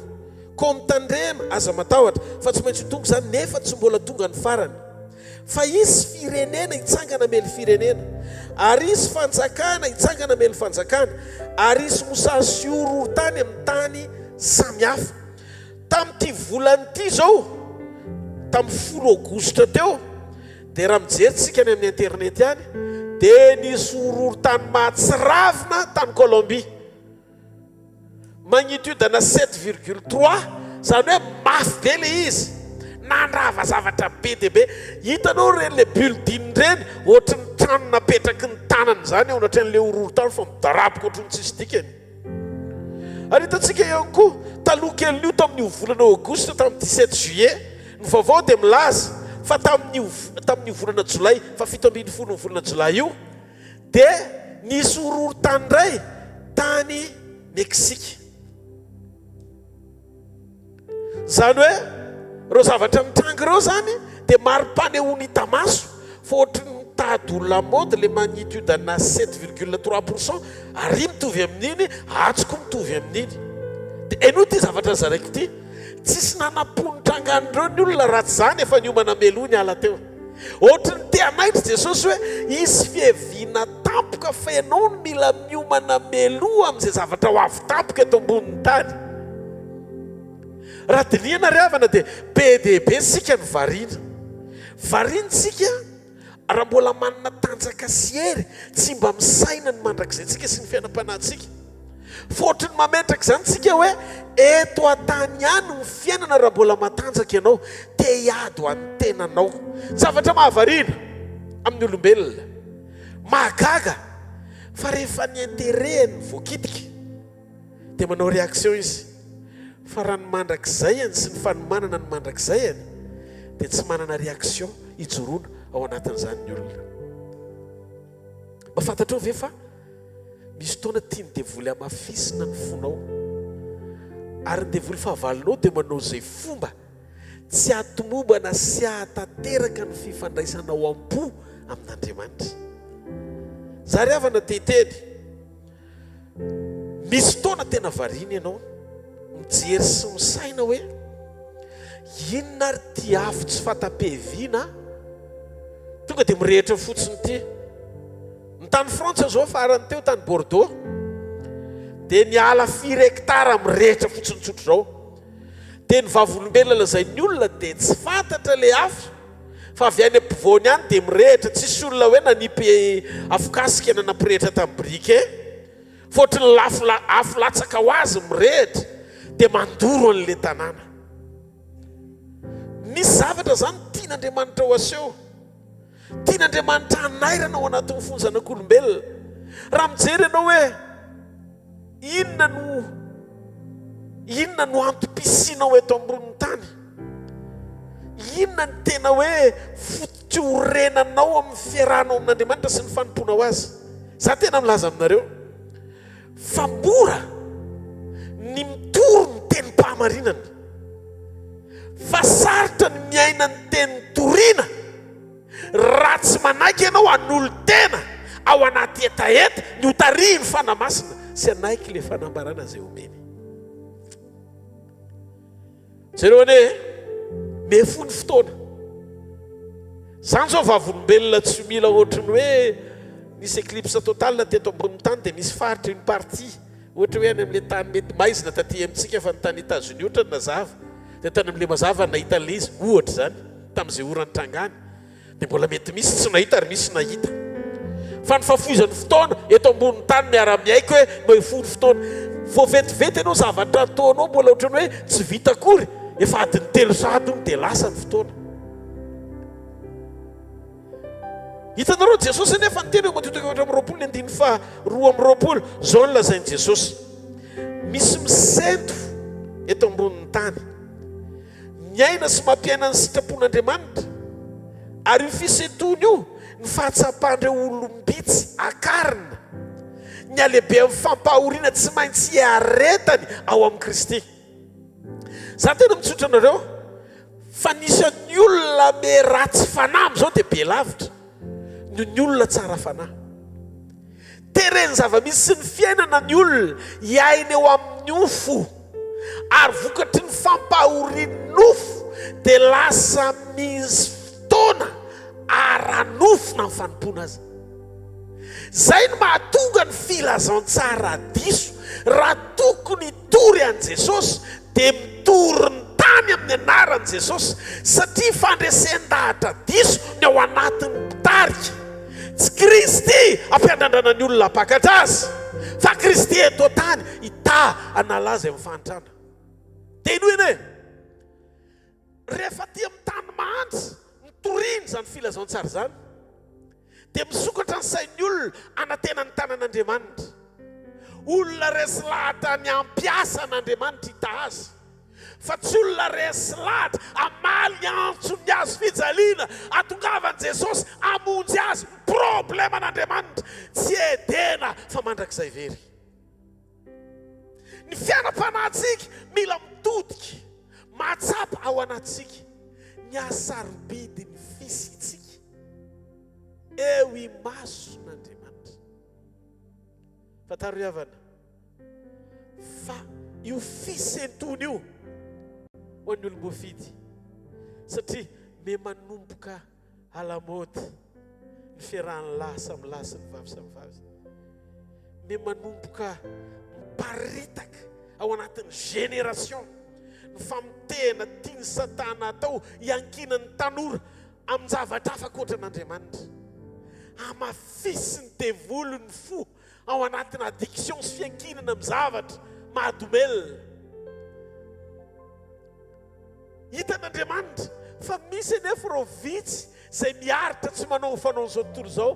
ko mitandrema aza matahotra fa tsy maintsy tonga zany nefa tsy mbola tonga ny farany. Fa isy firenena hitsangana mely firenena ary isy fanjakana hitsangana mely fanjakana ary isy mosary sy orohoro-tany amin'ny tany samihafa. Tamin'ity volanyity zao tamin'ny 10 Aogositra teo dia raha mijerytsika any amin'ny internet ihany dia nisy orohoro-tany mahatsiravina tany Colombie magnitude na 7,3 zany hoe mafy be le izy nandrava zavatra be dia be. Hitanao reny le building reny ohatry ny trano napetraky ny tanany zany ao anatrany le orohoro-tany fa midaraboka ohatry ny tsisy dikany. Ary hitantsika ihany koa taloha kely io tamin'io volana Aogositra tamin'ny 17 juillet ny vaovao dia milaza fa tamin'io volana Jolay fa 17 ny volana Jolay io dia nisy orohoro-tany iray tany Meksika. Zany hoe reo zavatra mitrangy ireo zany dia mari-panehoana hita maso fa ohatry ny tady olona mody le magnitude na 7,3% ary mitovy amin'iny atsoko mitovy amin'iny. Dia hainao ity zavatra zaraiky ity tsisy nanam-ponitrangany ireo ny olona ratsy zany efa niomana meloa ny ala teo. Ohatry ny te hanaitry Jesosy hoe isy fiheviana tampoka fa ianao no mila miomana meloa amin'izay zavatra ho avy tampoka eto ambonin'ny tany. Raha dinihana ry havana dia be dia be sika ny variana. Variantsika raha mbola manana tanjaka sy hery tsy mba misaina ny mandrakizay tsika sy ny fiainam-panahintsika. Fa ohatry ny mametraka izany tsika hoe eto an-tany ihany ny fiainana raha mbola matanjaka ianao te hiady ho an'ny tenanao. Zavatra mahavariana amin'ny olombelona mahagaga fa rehefa ny intereny voakitika dia manao réaction izy. Fa raha ny mandrakizay sy ny fanomanana ny mandrakizay dia tsy manana réaction hijoroana ao anatin'izany ny olona. Mafantatrao ve fa misy fotoana tiany devoly amafisina ny fonao ary ny devoly fahavalonao dia manao izay fomba tsy hatomombana sy hahatanteraka ny fifandraisanao am-po amin'Andriamanitra. Za ry havana teteny misy fotoana tena variana ianao mijery sy misaina hoe inona ary ty afo tsy fatapeviana tonga dia mirehitra fotsiny ity. Ny tany Frantsa zao farany teo tany Bordeaux dia ny ala 4 hectara mirehitra fotsiny tsotro zao. Dia ny vavolombelona lazain'ny olona dia tsy fantatra le afo fa avy any ampovoany any dia mirehitra. Tsisy olona hoe nanipy afokasika na nampirehitra tamin'ny briquet fôtony afolatsaka ho azy mirehitra dia mandoro an'ilay tanàna. Misy zavatra zany tian'Andriamanitra ho aseho, tian'Andriamanitra hanairana ao anatin'ny fonjanak'olombelona. Raha mijery ianao hoe inona no antom-pisianao eto ambonin'ny tany, inona ny tena hoe fotorenanao amin'ny fiarahanao amin'Andriamanitra sy ny fanompoanao azy. Za tena milaza aminareo fa mora ny mitoro ny tenim-pahamarinana, fa sarotra ny miaina ny teny toriana raha tsy manaiky ianao han'olo tena ao anaty etaeta ny hotarihy ny fanamasina sy anaiky le fanambarana izay omeny. Jereo ane mefony fotoana zany zao vavolombelona tsy mila ohatrany hoe nisy éclipse totale teto ambony tany dia misy faritra une partie ohatra hoe any amin'ilay tany mety maizina taty amintsika fa ny tany États-Unis ohatra ny nazava dia tany amin'ilay mazava nahita ilay izy ohatra zany tamin'izay orany trangany dia mbola mety misy tsy nahita ary misy nahita. Fa ny fahafoizan'ny fotoana eto ambony tany miara-miaiko hoe mahafony fotoana vao vetivety ianao zavatra ataonao mbola ohatrany hoe tsy vita akory, efa adiny 3 sady iny dia lasa ny fotoana. Hitanareo Jesosy nefa ny teny Mateo 24:2 zao nolazain'i Jesosy, misy misento eto ambonin'ny tany miaina sy mampiaina ny sitrapon'Andriamanitra, ary io fisentony io ny fahatsapandreo olombitsy akarina, ny alehibe amin'ny fampahoriana tsy maintsy aretany ao amin'ny Kristy. Za tena mitsotra anareo fa nisan'ny olona me ratsy fanahy amin'izao dia be lavitra ny olona tsara fanahy. Tereny zava-misy sy ny fiainana ny olona iaina eo amin'ny ofo ary vokatry ny fampahorin'ofo dia lasa misy fotoana aranofona ny fanompoana azy. Zay no mahatonga ny filazantsara diso raha tokony tory an' Jesosy dia mitory ny tany amin'ny anaran'i Jesosy, satria fandresen-dahatra diso ny ao anatin'ny mpitarika. Tsy Kristy ampiandandrana ny olona apakatra azy, fa Kristy eto tany hita analaza amin'ny fanitrana. Dia ino eny e? Rehefa ty amin'ny tany mahantsy mitoriany zany filazantsara zany dia misokatra ny sain'ny olona anatena ny tanan'Andriamanitra. Olona resy lahatra ny ampiasa an'Andriamanitra hita azy, fa tsy olona resy lahatra amaly antsony azy fijaliana atongavan'i Jesosy amonjy azy problema an'Andriamanitra tsy edena fa mandrakizay very. Ny fiainam-panahintsika mila mitodika mahatsapa ao anatsika ny asarobidy ny fisitsika eo imason'Andriamanitra. Fataro havana fa io fisentony io ho an'ny olom-boafidy, satria me manomboka alamody ny fiarahan'ny lahy samy lahy sy ny vavy samy vavy, me manomboka miparitaka ao anatin'ny génération ny famotehana tiany Satana atao iankina ny tanora amin'ny zavatra hafa ankoatra n'Andriamanitra, amafisy ny devolo ny fo ao anatin'ny addiction sy fiankinana amin'ny zavatra mahadomelona. Hitan'Andriamanitra fa misy anefa reo vitsy izay miaritra tsy manao fanao izao tontolo izao,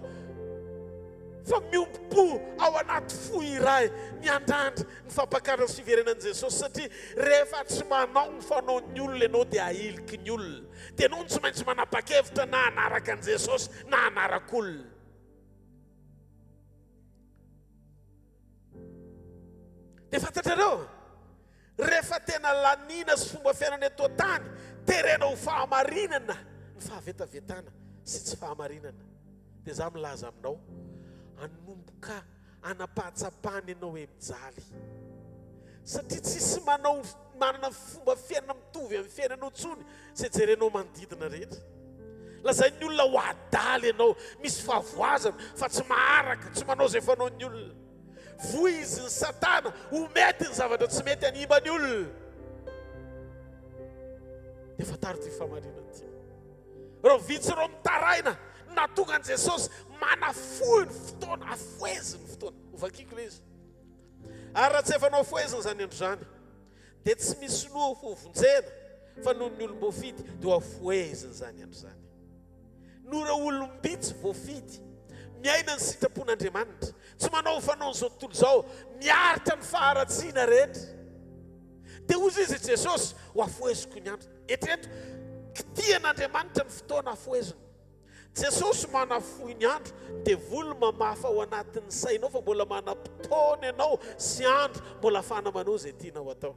fa miompo ao anaty fo iray miandrandra ny fampakarana sy fiverenan'i Jesosy, satria rehefa tsy manao ny fanaon'ny olona ianao dia ahiliky ny olona, dia ianao tsy maintsy manapa-kevitra na hanaraka an'i Jesosy na hanarak'olona. Dia fantatrareo, rehefa tena lanina sy fomba fiainana eto tany terenao fahamarinana ny fahavetavetana sy tsy fahamarinana, dia za milaza aminao hanomboka anapahatsapany ianao hoe mijaly, satria tsisy manana fomba fiainana mitovy amin'ny fiainanao tsony izay jerenao manodidina rehetra. Lazain'ny olona ho adaly ianao, misy fahavoazana fa tsy maharaka, tsy manao izay fanaon'ny olona. Voizy ny Satana ho mety ny zavatra tsy mety animbany olona. Dia fataro ty fahamarinana ty. Reo vitsy reo mitaraina natonga an'i Jesosy manafohy ny fotoana, afoeziny fotoana. Hvkl-mission. ary raha tsy efanao foezina zany andro zany dia tsy misy noa fovonjena fa noho ny olom-boafidy dia afoezina zany andro zany. Noho raha olombitsy voafidy miaina ny sitrapon'Andriamanitra, tsy manao fanao n'izao tontolo izao, miaritra ny faharatsiana rehetra, dia ozy izy Jesosy ho afoeziko ny andro. Etreto kitian'Andriamanitra ny fotoana afoezina. Jesosy manafoy ny andro dia voly mamafa ao anatin'ny sainao fa mbola manam-potoana ianao sy andro mbola ahafahana manao izay tianao atao.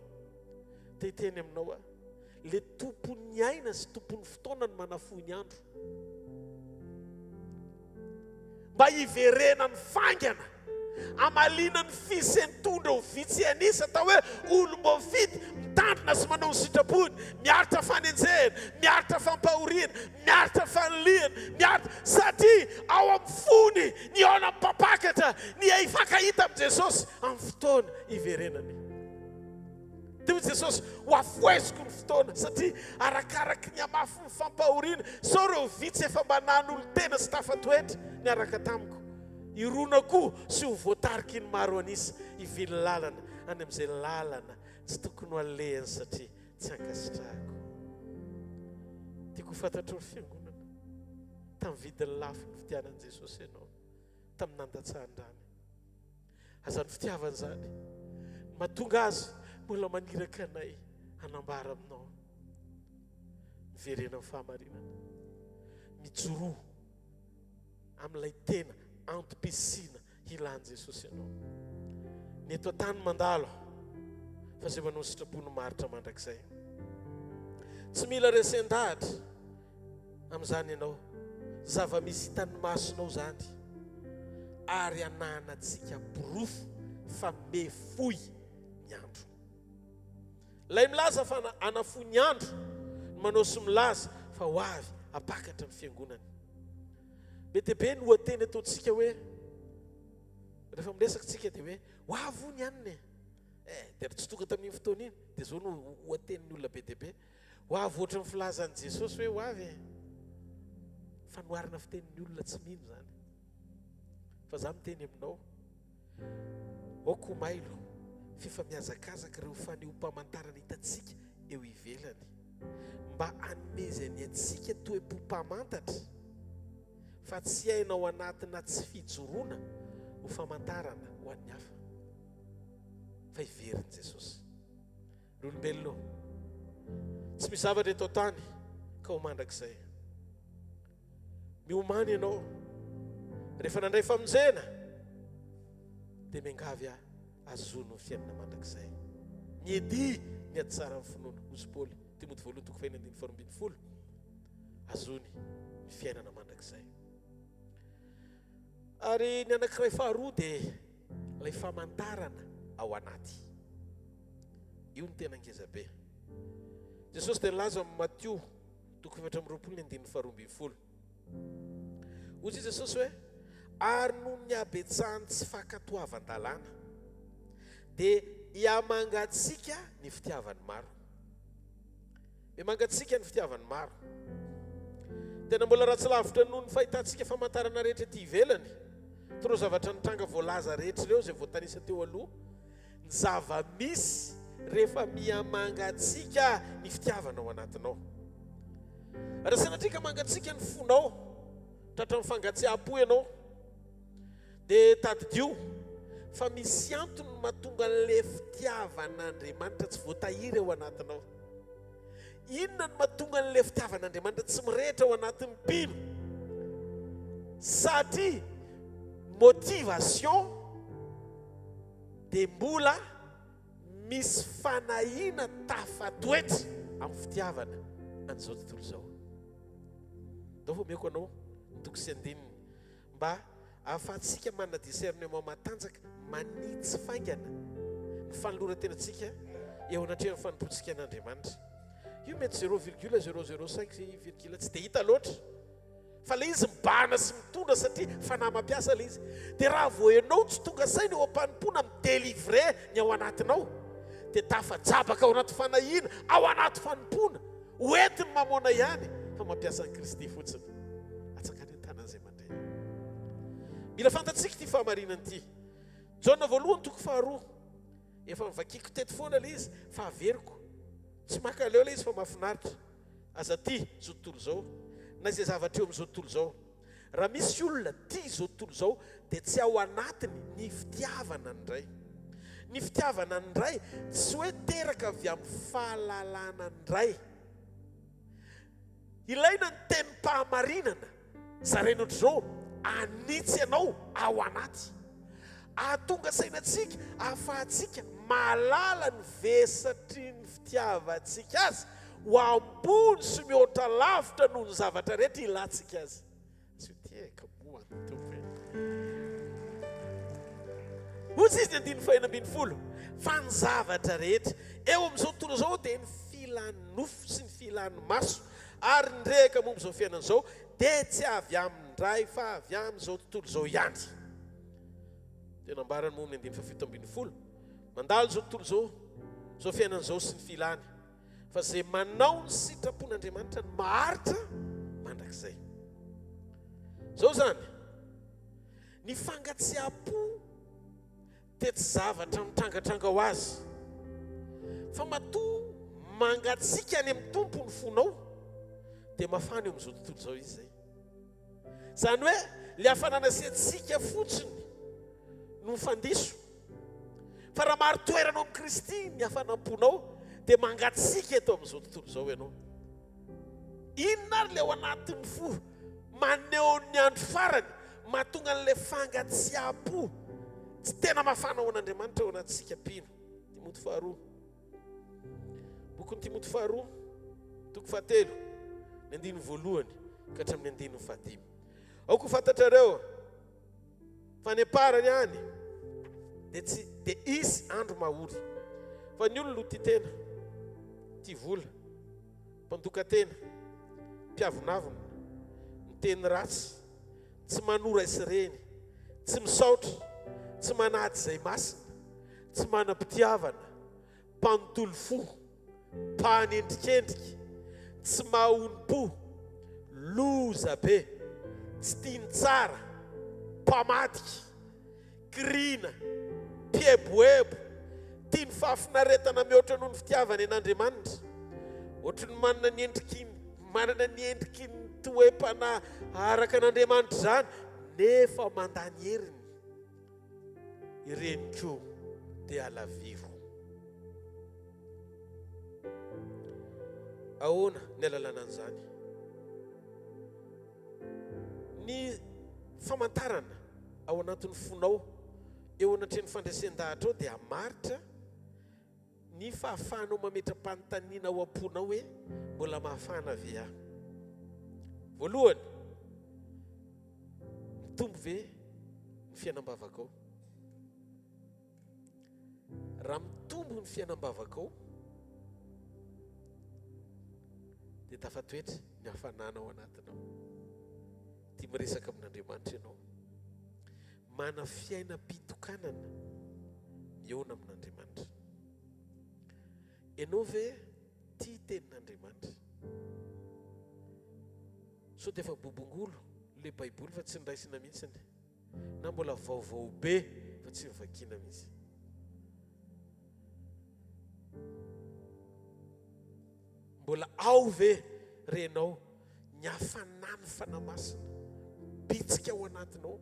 Teny aminao le tompon'ny aina sy tompon'ny fotoana ny manafoy ny andro, mba hiverena ny fangana amalina ny fisentondra ho vitsy anisa atao hoe olom-boafidy mitandrina sy manao ny sitrapony, miaritra fanenjehana, miaritra fampahoriana, miaritra fanoliana, miaritra satria ao amin'ny fony ny ao amin'ny papakatra ny hifankahita amin'ny Jesosy amin'ny fotoana hiverenany. Dia Jesosy ho afoeziko ny fotoana satria arakaraky ny amafy ny fampahoriana sao ireo vitsy efa manano olo tena sy tafatoetra niaraka tamiko, ironako sy ho voatariky ny maro anisa hivily lalana any amin'izay lalana tsy tokony ho alehany satria tsy ankasitrahako. Tiako fantatro ny fiangonana tamin'ny vidiny lafo ny fitiavan'i Jesosy ianao tamin'ny nandatsahany. Aza ny fitiavany zany mahatonga azy mbola maniraka anay hanambara aminao miverena amin'ny fahamarinana, mijoroa amin'ilay tena antom-pisina ilan'i Jesosy ianao. Ny eto an-tany mandalo fa izay manao sitrapony maritra mandrakizay. Tsy mila resen-dahatra amin'izany ianao, zava-misy hitan'ny masonao zany ary ananantsika borofo fa mefoy ny andro. Lay milaza fa anafoy ny andro manao sy milaza fa ho avy apakatra ny fiangonany. Be ny hoateny ataontsika hoe rehefa miresaka tsika dia hoe ho avy ony aniny dia tsy tonga tamin'iny fotoana iny dia zao no hoatenin'ny olona be ho avy ohatra ny filazan'i Jesosy hoe ho avy fanoharana fitenin'ny olona tsy mino zany. Fa za miteny aminao okomailo fifamiazakazaka ireo fanehompamantarana hitatsika eo ivelany mba hanomeza ny antsika toe-po-mpamantatra fa tsy hainao anatina tsy fijoroana ho famantarana ho an'ny hafa fa hiveriny Jesosy. Ny olombelona tsy misy zavatra eto tany ka ho mandrakizay. Miomany ianao rehefa nandray famonjena dia miangavy azono ny fiainana mandrakizay. Miedy ny ady tsara amin'ny finoana ozy Paoly Timoty 2:9-12 azony ny fiainana mandrakizay. Ary ny anankiray faharoa dia ilay famantarana ao anaty. Io ny tena ngezabe. Jesosy dia nilaza amin'ny Matteo 7:20-12. Ozy Jesosy hoe ary noho ny habetsahany tsy fankatoavan-dalàna dia hiamangatsika ny fitiavany maro. Hiamangatsika ny fitiavany maro. Tena mbola ratsy lavitra noho ny fahitantsika famantarana rehetra ety ivelany. Tro zavatra nitranga voalaza rehetra ireo izay voatanisa teo aloha, ny zava-misy rehefa miamangatsika ny fitiavana ao anatinao. Raha sanatria ka mangatsika ny fonao tratra ny fangatsiapo ianao dia tadidio fa misy antony mahatonga an'ilay fitiavan'Andriamanitra tsy voatahiry ao anatinao. Inona ny mahatonga an'ilay fitiavan'Andriamanitra tsy mirehitra ao anatin'ny mpino? Satria motivation dia mbola misy fanahiana tafatoetra amin'ny fitiavana an'izao tontolo izao. Dao fa meko anao toko sy andininy mba ahafahantsika manana discernement matanjaka manitsy faingana ny fanoloran-tenantsika eo anatrehan'ny fanompoantsika an'Andriamanitra. Io mety 0,005 tsy dia hita loatra fa le izy mibahana sy mitondra satria fanahy mampiasa le izy. Dia raha voenao tsy tonga saina eo am-panompoana midélivre ny ao anatinao dia tafajabaka ao anaty fanahiana ao anaty fanompoana hoentiny mamona ihany fa mampiasa ny Kristy fotsiny. Atsakany an-tanany izay mandray. Mila fantatsika ty fahamarinana ity. Jaona 1:2 efa mivakiko teto foana le izy fa averiko tsy makaleo le izy fa mahafinaritra aza ty zao tontolo zao na izay zavatra eo amin'izao tontolo zao raha misy olona ty zao tontolo zao dia tsy ao anatiny ny fitiavana ndray ny fitiavana ndray tsy hoe teraka avy amin'ny fahalalana ndray ilaina ny tenim-pahamarinana zaraina ohatr'izao anitsy ianao ao anaty ahatonga sainantsika ahafahantsika mahalala ny vesatry ny fitiavantsika azy ho ambony sy mihoatra lavitra noho ny zavatra rehetra ilantsika azy tsy tiaka moa tompo ozy izy ny andiny fahinambiny folo fa ny zavatra rehetra eo amin'izao tontolo zao dia ny filan'ny nofo sy ny filan'ny maso ary nyreka momba izao fiainana izao dia tsy avy amindray fa avy amin'izao tontolo zao ihany tena ambarany momba ny andiny fafito ambiny folo mandalo zao tontolo zao zao fiainana izao sy ny filany fa zay manao ny sitrapon'Andriamanitra ny maharitra mandrakizay zao zany ny fangatsiapo dia tsy zavatra mitrangatranga ho azy fa matoa mangatsika any amin'ny tompo ny fonao dia mafana eo amin'izao tontolo zao izy zay zany hoe le hafananasiantsika fotsiny no mifandiso fa raha maro toerana amin'ny Kristy ny hafanam-ponao dia mangatsika eto amin'izao tontolo zao ianao inona ary le ao anatin'ny fo maneho ny andro farany mahatonga an'ilay fangatsiapo tsy tena mafana ho an'Andriamanitra ao anatsika pino Timoty faharoa boky ny Timoty faharoa toko fahatelo ny andiny voalohany ka hatramin'ny andiny fahadimy aoko fantatrareo fa ny aparany any dia isy andro mahory fa ny olona tia tena tia vola mpandoka tena mpiavonavona miteny ratsy tsy manora isireny tsy misaotra tsy manady izay masina tsy manam-pitiavana mpanontolo fo mpanendrikendrika tsy mahompo loza be tsy tiany tsara mpamadika kirina mpieboebo tia ny fahafinaretana mihoatra noho ny fitiavana an'Andriamanitra ohatrany manana ny endriky ny toe-pana araka an'Andriamanitra zany nefa mandany heriny ireny koa dia alavivo ahoana ny alalana an'izany ny famantarana ao anatin'ny fonao eo anatreny fandraisan-dahatra ao dia maritra ny fahafahanao mametram-panontaniana ao am-ponao hoe mbola mahafana ve aho voalohany mitombo ve ny fiainam-bavakao raha mitombo ny fiainam-bavakao dia tafatoetra ny hafanana ao anatinao tia miresaka amin'Andriamanitra ianao mana fiainam-pitokanana miona amin'Andriamanitra ianao ve tia tenin'Andriamanitra so dia efa bobongolo le baiboly fa tsy niraisina mihitsiny na mbola vaovao be fa tsy nivakiana mihitsy mbola ao ve renao ny hafanany fanamasina bitsika ao anatinao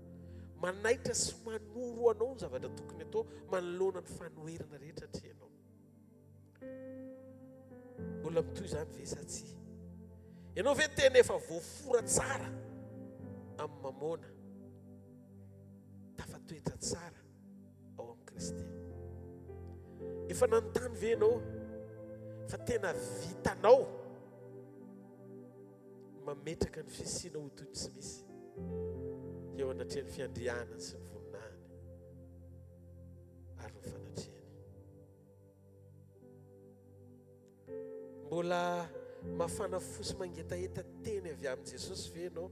manaitra sy manoro anao ny zavatra tokony atao manoloana ny fanoherana rehetra atrehanao mbola mitoy izany ve sa tsy ianao ve tena efa voafora tsara amin'ny mamona tafatoetra tsara ao amin'ny Kristy efa nanontany ve ianao fa tena vitanao mametraka ny fisiana ho toy tsy misy eo anatreny fiandrianany sy ny voninahiny ary ny fanatrehany mbola mafana fosy mangetaeta teny avy amin'i Jesosy ve ianao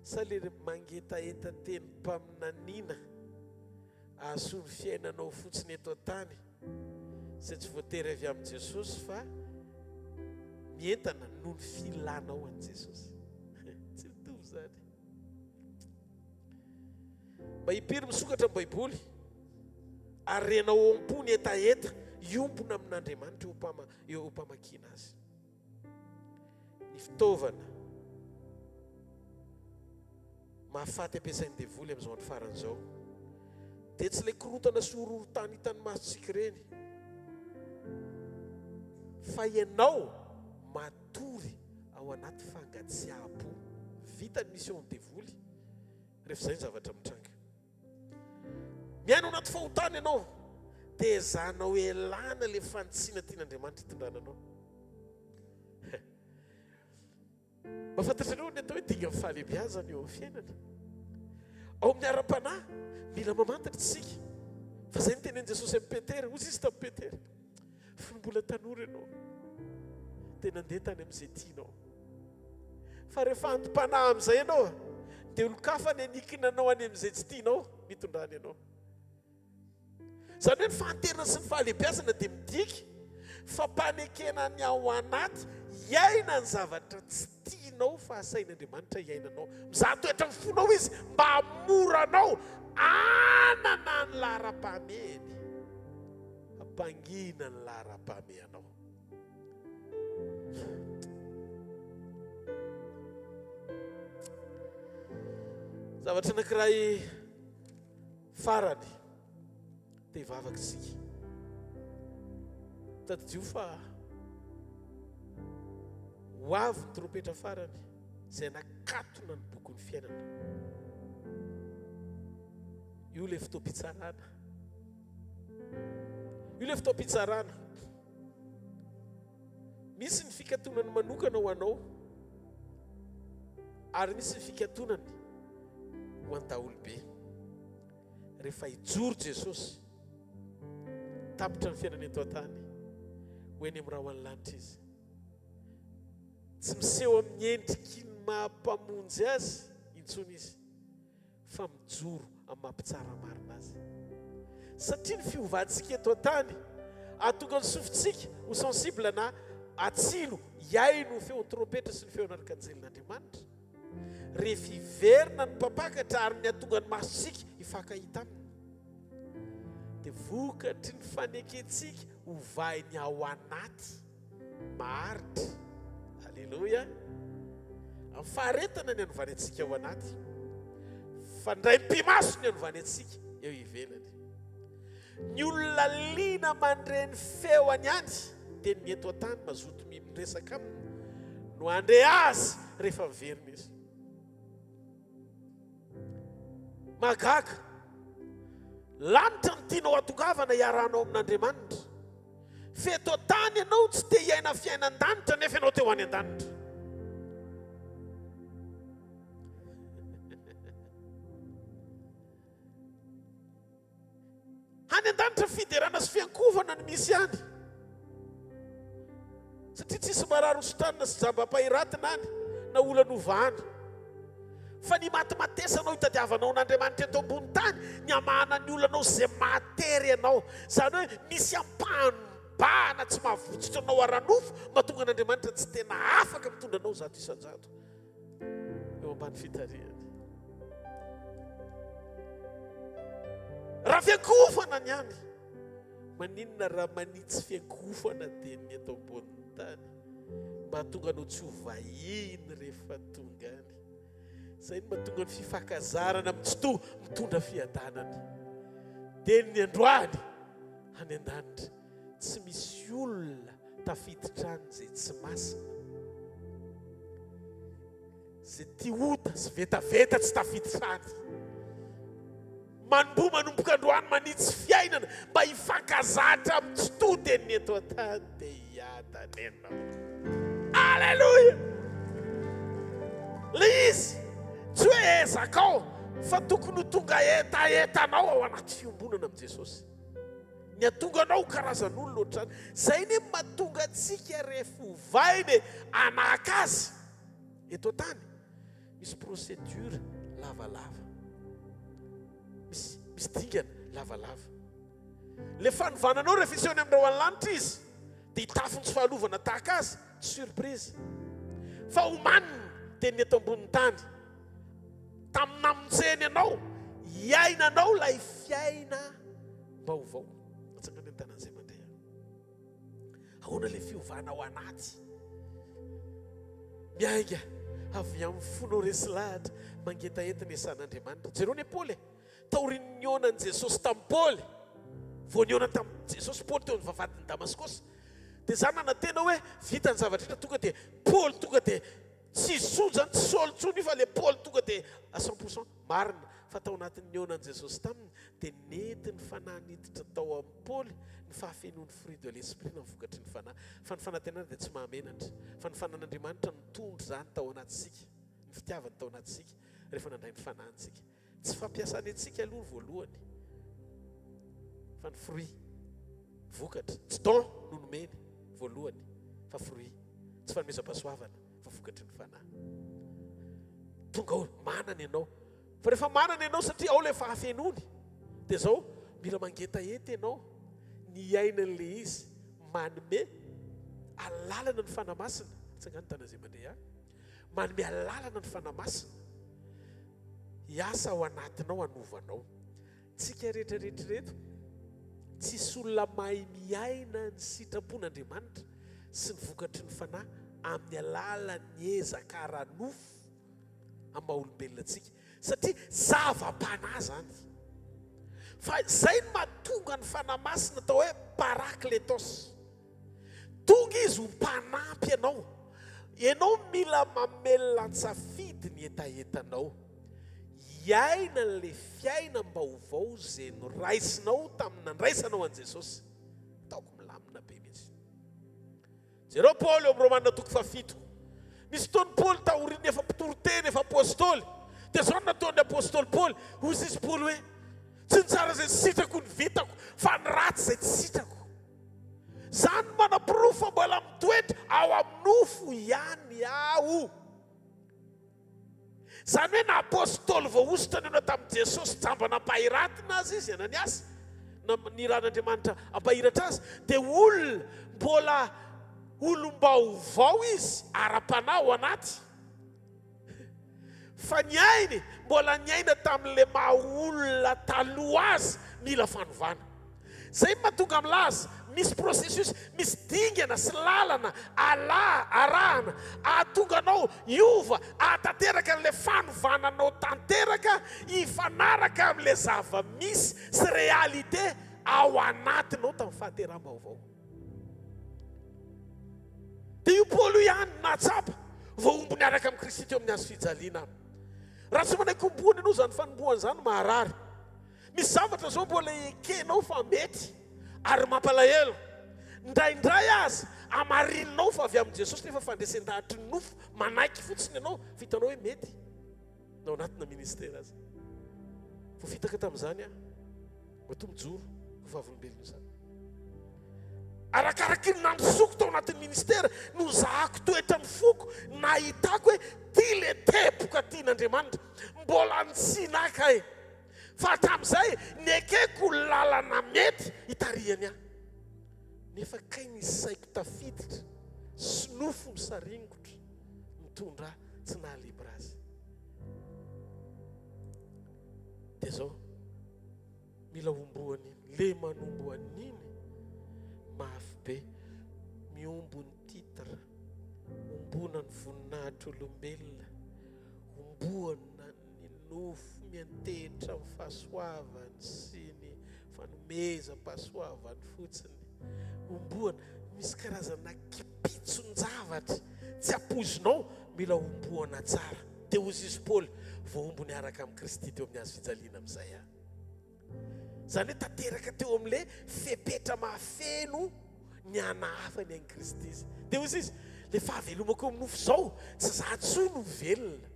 sa le mangetaeta teny mpaminaniana ahasoa ny fiainanao fotsiny eto an-tany izay tsy voatery avy amin'i Jesosy fa mientana noho ny filanao an'i Jesosy tsy mitovy zany mba hipiry misokatra amin'ny baiboly arenao ompony etaeta iompona amin'Andriamanitra eo mpamakina azy. Ny fitaovana mahafaty ampiasain'ny devoly amin'izao andro faran'izao dia tsy ilay korotana sy horohorontany hitany masontsika ireny, fa ianao matory ao anaty fangatsiaha-po vitany mission devoly. Rehefa izay ny zavatra mitranga, miaino anaty fahotana ianao dia ezanao elana ilay fantsiana tian'Andriamanitra hitondrananao. Mahafantatrareo ny atao hoe dinga amin'ny fahalehibiazana eo amin'ny fiainana. Ao amin'ny ara-panahy mila mamantatra isika, fa izay ny tenenin Jesosy amin'ny Petera, hozy izy tamin'ny Petera, fa mbola tanora ianao dia nandeha tany amin'izay tianao. Fa rehefa antom-panahy amin'izay ianao dia olo-kafa ny anikinanao any amin'izay tsy tianao mitondrany ianao. Izany hoe ny fahanterana sy ny fahalehibiazana dia midika fampanekena ny ao anaty iaina ny zavatra tsy tianao fa asain'Andriamanitra iainanao. Mizaha toetra mifonao izy mba hamoranao anana ny lara-pameny, hampangina ny lara-pamenao. Zavatra anankiray farany dia hivavaka isika. Tadidio fa ho avy ny trompetra farany izay nakatona ny bokon'ny fiainana. Io ilay fotoam-pitsarana. Io ilay fotoam-pitsarana. Misy ny fikatonany manokana ho anao ary misy ny fikatonany ho an-daholobe. Rehefa hijoro Jesosy tapitra ny fiainana eto an-tany, ho eny amin'ny raha ho any lanitra izy, tsy miseho amin'ny endriky ny mampamonjy azy intsony izy, fa mijoro amin'ny mampitsara marina azy. Satria ny fiovantsika eto an-tany ahatonga ny sofintsika ho sensible na atsilo iaino ny feon'ny trompetra sy ny feon'ny arkanjelin'Andriamanitra. Rehefa hiverina ny mpampakatra ary ny atonga ny masontsika hifankahita aminy, dia vokatry ny faneketsika ho vainy ao anaty maharitra. Alleluia. Amin'ny faharetana ny anovany antsika ao anaty, fa ndray mpimaso ny anovany antsika eo ivelany. Ny olona liana mandreny feoany any dia ny eto an-tany mazoto miresaka aminy no andre azy rehefa miverina izy. Magaga, lanitra ny tianao atongavana hiarahanao amin'Andriamanitra. Feto an-tany ianao tsy te hiaina fiainan-danitra nefa ianao te ho any an-danitra. Any an-danitra fiderana sy fiankovana ny misy any. Satria tsisy marary hosotanina sy jamba-pahiratina any na olana ovahana. Fa ny matimatesanao hitadiavanao n'Andriamanitra eto ambony tany, ny amahana ny olonanao izay matery ianao. Izany hoe misy ampanombahana tsy mahavotsitra anao ara-nofo mahatonga n'Andriamanitra tsy tena afaka mitondra anao zato isan-jato eo ambany fitariany. Raha fiankofana ny any, maninona raha manitsy fiankofana dia ny eto ambony tany mba hatonga anao tsy ho vahiny rehefa tonga any. Izay no mahatonga ny fifankazarana mitsoto mitondra fiadanana. Dia ny androany any an-danitra tsy misy olona tafiditra any izay tsy masina. Izay tia-ota sy vetaveta tsy tafiditra any. Manomboka androany manitsy fiainana mba hifankazatra mitsoto dia ny eto an-tany dia hiadana ianao. Alleluia! Le izy tsy hoe ezaka ao fa tokony ho tonga etaetanao ao anaty fiombonana amin'i Jesosy. Ny atonganao karazan'olona ohatrany. Izay ny mahatonga antsika rehefa hovainy anaka azy eto an-tany. Misy procédure lavalava. Misy dingana lavalava. Le fanovananao rehefa iseho any amin'ny raha ho any lanitra izy dia hitafony tsy fahalovana tahaka azy, tsy surprise. Fa omaniny dia ny eto ambony tany. Tamin'ny namonjeny ianao, iainanao ilay fiaina Baovao. Atsakany ny tanan'izay mandeha. Ahoana ilay fiovana ao anaty. Miaiga avy amin'ny fonao resy lahatra mangetaentana isan'Andriamanitra. Jereo ny Paoly taorian'ny niona Jesosy tamin'ny Paoly. Vao niona tamin'ny Jesosy Paoly teo ny vavadiny Damaskosy. Dia zany nanantena hoe vita ny zavatra hita tonga dia Paoly tonga dia tsy zany tsy Saoly tsony fa ilay Paoly tonga dia à 100% marina fa tao anatin'ny niona Jesosy taminy dia nety ny fanahy niditra tao amin'ny Paoly ny fahafenoan'ny fruit de l'esprit na vokatry ny fanahy. Fa ny fanantenana dia tsy mahamenatra. Fa ny fanan'Andriamanitra mitondra zany tao anatsika. Ny fitiavany tao anatsika rehefa nandray ny fanahintsika. Tsy fampiasany antsika aloha voalohany. Fa ny fruit vokatra tsy don no nomeny voalohany fa fruit tsy fanomezam-pahasoavana fa vokatry ny fanahy. Tonga ao manana ianao. Fa rehefa manana ianao satria ao ilay fahafenony dia zao mila mangetaety ianao ny ainan'ilay izy manome alalana ny fanamasina. Tsangany tana izay mandeha. Manome alalana ny fanamasina. Hiasa ao anatinao hanovanao. Tsika rehetrarehetra reto tsisy olona mahay miaina ny sitrapon'Andriamanitra sy ny vokatry ny fanahy amin'ny alalan'ny ezaka ara-nofo amin'ny maha-olombelona antsika. Satria zava-panahy zany. Fa izay no mahatonga ny fanahy masina atao hoe parakletos. Tonga izy ho mpanampy ianao. Ianao mila mamelona an-tsafidy ny etaentanao. Iaina n'ilay fiainam-baovao izay noraisinao tamin'ny nandraisanao an Jesosy. Taoko milamina be mihitsy. Jereo Paoly amin'ny Romanina 7. Misy fotoana Paoly taoriany efa mpitoroteny efa apôstôly. Dia zao nataon'ny apôstôly Paoly, hozy izy Paoly hoe tsy ny tsara izay sitrako ny vitako fa ny ratsy izay tsy sitrako. Zany manam-pirofo mbola mitoetra ao amin'ny nofo ihany aho. Zany hoe na apôstôly vao ositra ny tamin'ny Jesosy jamba nampahiratina azy izy Ananiasy ny ran'Andriamanitra ampahiratra azy dia olona mbola olom-baovao izy ara-panahy ao anaty. Fa ny ainy mbola ny aina tamin'ilay maha olona taloha azy mila fanovana. Zay mahatonga amin'laza misy processus, misy dingana sy lalana arahana ahatonga anao hiova, ahatanteraka an'ilay fanovananao tanteraka hifanaraka amin'ilay zava-misy sy réalité ao anatinao tamin'ny fahateram-baovao. Dia io Paoly ihany natsapa vao omby niaraka amin'ny Kristy teo amin'ny hazo fijaliana. Raha tsy manaiky-omboana ianao zany fanombohana zany maharary. Misy zavatra zao mbola ekenao fa mety ary mampalahelo. Ndraindray azy amarinao fa avy amin'ny Jesosy nefa fandresen-dahatry ny nofo manaiky fotsiny ianao vitanao hoe mety. Nao anatina ministera azy. Vao fitaka tamin'izany matoa mijoro vavolombelona zany. Arakaraky ny nandrosoko tao anatin'ny ministera no zahako toetra mifoko nahitako hoe ty le tepoka tian'Andriamanitra mbola nitsinaka e. Fa tamin'izay nekeko lalana mety hitarihany aho. Nefa kay ny saiko tafiditra sy nofo misaringotra mitondra tsy nahalibra azy. Dia zao mila omboany le manombo an'iny mafy be miombo ny titra, ombona ny voninahitra olombelona, omboana ny nofo miantehitra amin'ny fahasoavany sy ny fanomezam-pahasoavany fotsiny. Omboana misy karazana kipitson-javatra tsy apozinao mila omboana tsara. Dia hozy izy Paoly vao ombo niaraka amin'ny Kristy teo amin'ny hazo fijaliana amin'izay aho. Zany hoe tanteraka teo amin'ilay fepetra mahafeno ny anahafany an'i Kristy izy. Dia hozy izy le fahavelomako amin'ny nofo zao tsy za tsono velona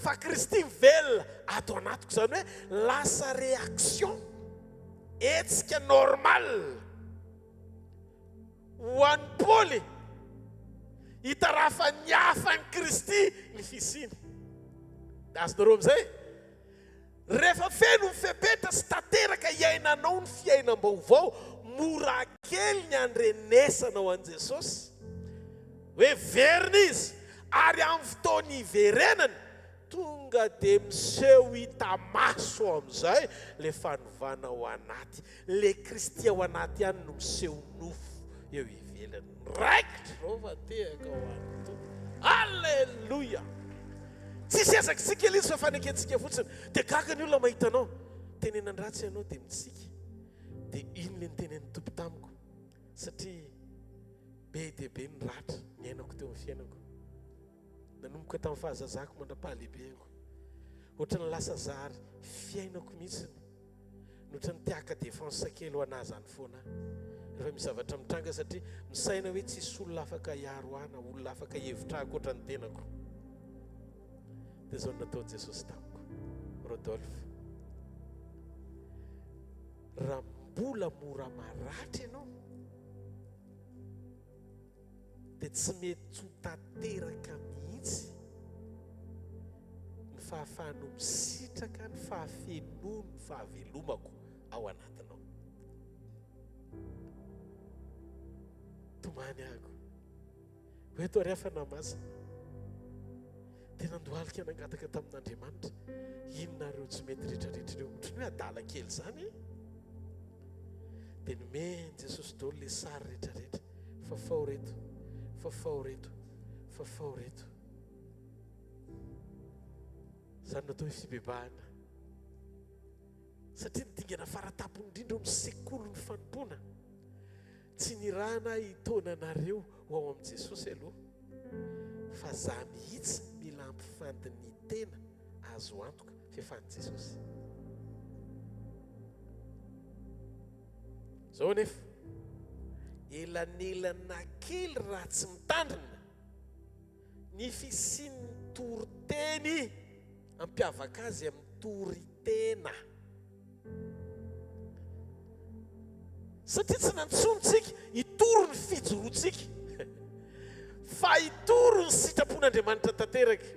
fa Kristy velona ato anatiko. Zany hoe lasa réaction etsika normal ho an'ny Paoly hitarafa ny hafan'i Kristy ny fisiny. Azonareo amin'izay rehefa feno ny fepetra sy tanteraka iainanao ny fiainam-baovao mora kely ny andrenesanao an Jesosy hoe verina izy ary amin'ny fotoana iverenany tonga dia miseho hita maso amin'izay le fanovana ao anaty le kristy ao anaty ihany no miseho nofo eo ivelany raikitra rao fa tehaka ho an'ny tompo alleloia tsisy ezaka tsika ilay izy fa faneketsika fotsiny dia gaga ny olona mahita anao tenenan-dratsy ianao dia mitsika dia ino le nytenen'ny tompo tamiko satria be dia be ny ratra ny ainako teo amin'ny fiainako nanomboka tamin'ny fahazazako mandra-pahalehibeako ohatrany lasa zary fiainako mihitsy nohatra ny tiaka defense kely ho anazy any foana rehefa misy zavatra mitranga satria misaina hoe tsisy olona afaka hiaro ana olona afaka hevitrako oatra ny tenako dia zao nataony Jesosy tamiko Rodolphe raha mbola mora maratra ianao dia tsy mety ho tanteraka mihitsy ny fahafahanao misitraka ny fahafenono ny fahavelomako ao anatinao tomany ahako hoe to rehefa namasina dia nandohalika nangataka tamin'Andriamanitra inonareo tsy mety rehetrarehetra ireo ohatrany hoe adala kely zany dia nomeny Jesosy daholo le sary rehetrarehetra fafao reto fafao reto fafao reto zany natao hoe fibebahana satria nidingana faratapony indrindra amin'ny sekoly ny fanompona tsy nirana hitonanareo ho ao amin'i Jesosy aloha fa za mihitsy mila ampifandiny tena azo antoka fiafan'i Jesosy zao nefa elanelana kely raha tsy mitandrina ny fisian'ny toriteny ampiavaka azy amin'ny toritena satria tsy nantsontsika hitoro ny fijoroantsika fa hitoro ny sitrapon'Andriamanitra tanteraka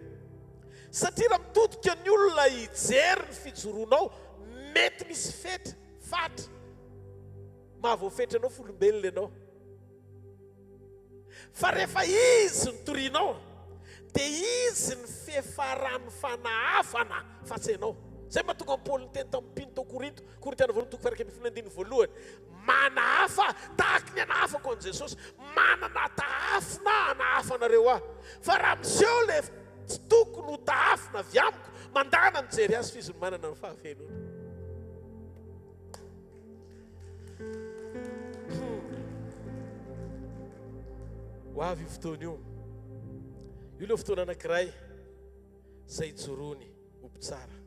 satria raha mitodika ny olona hijery ny fijoroanao mety misy fetra fatra mahavoafetranao folombelona ianao fa rehefa izy ny torianao dia izy ny fefarany fanahafana fatsainao zay mahatonga amin'ny Paoly nyteny tamin'ny mpino tao Korinto Korintiana voalohany toko faharaka ambin'ny folo andiny voalohany manahafa tahaka ny hanahafako an'i Jesosy manana tahafina hanahafanareo aho fa raha miseho le tsy tokony ho tahafina avy amiko mandana mijery azy fa izy no manana ny fahafenona ho avy io fotoana io ilay fotoana anankiray izay jorony oby tsara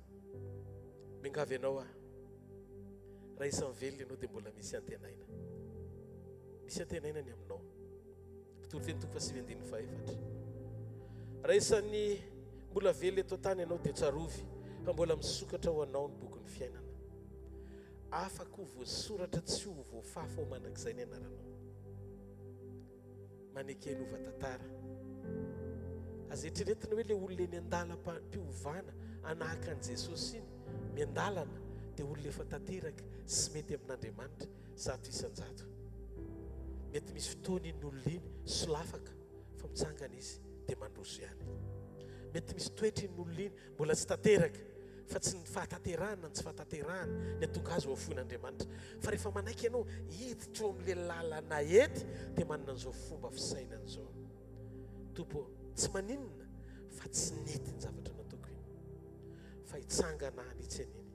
mingavy ianao raha isan'ny velona ianao dia mbola misy antenaina ny aminao mpitolo teny toko fa 7:4 raha isan'ny mbola velona eto tany ianao dia tsarovy fa mbola misokatra ho anao ny boky ny fiainana afaka ho voasoratra tsy ho voafafa ho mandrakizay ny anaranao manekeny hovatantara azy eritreretina hoe le olona eny an-dalam-piovana anahaka an'i Jesosy iny miandalana dia olona efa tanteraka sy mety amin'Andriamanitra zato isan-jato mety misy fotoana iny olona iny solafaka fa mitsangana izy dia mandroso ihany mety misy toetra iny olona iny mbola tsy tanteraka fa tsy ny fahatanterahana ny tsy fahatanterahana ny atonga azy ho afoin'Andriamanitra fa rehefa manaiky ianao hiditra eo amin'ilay lalana ety dia manana an'izao fomba fisainana izao tompo tsy maninona fa tsy nety ny zavatra nataoko iny fa hitsangana any itsy aniny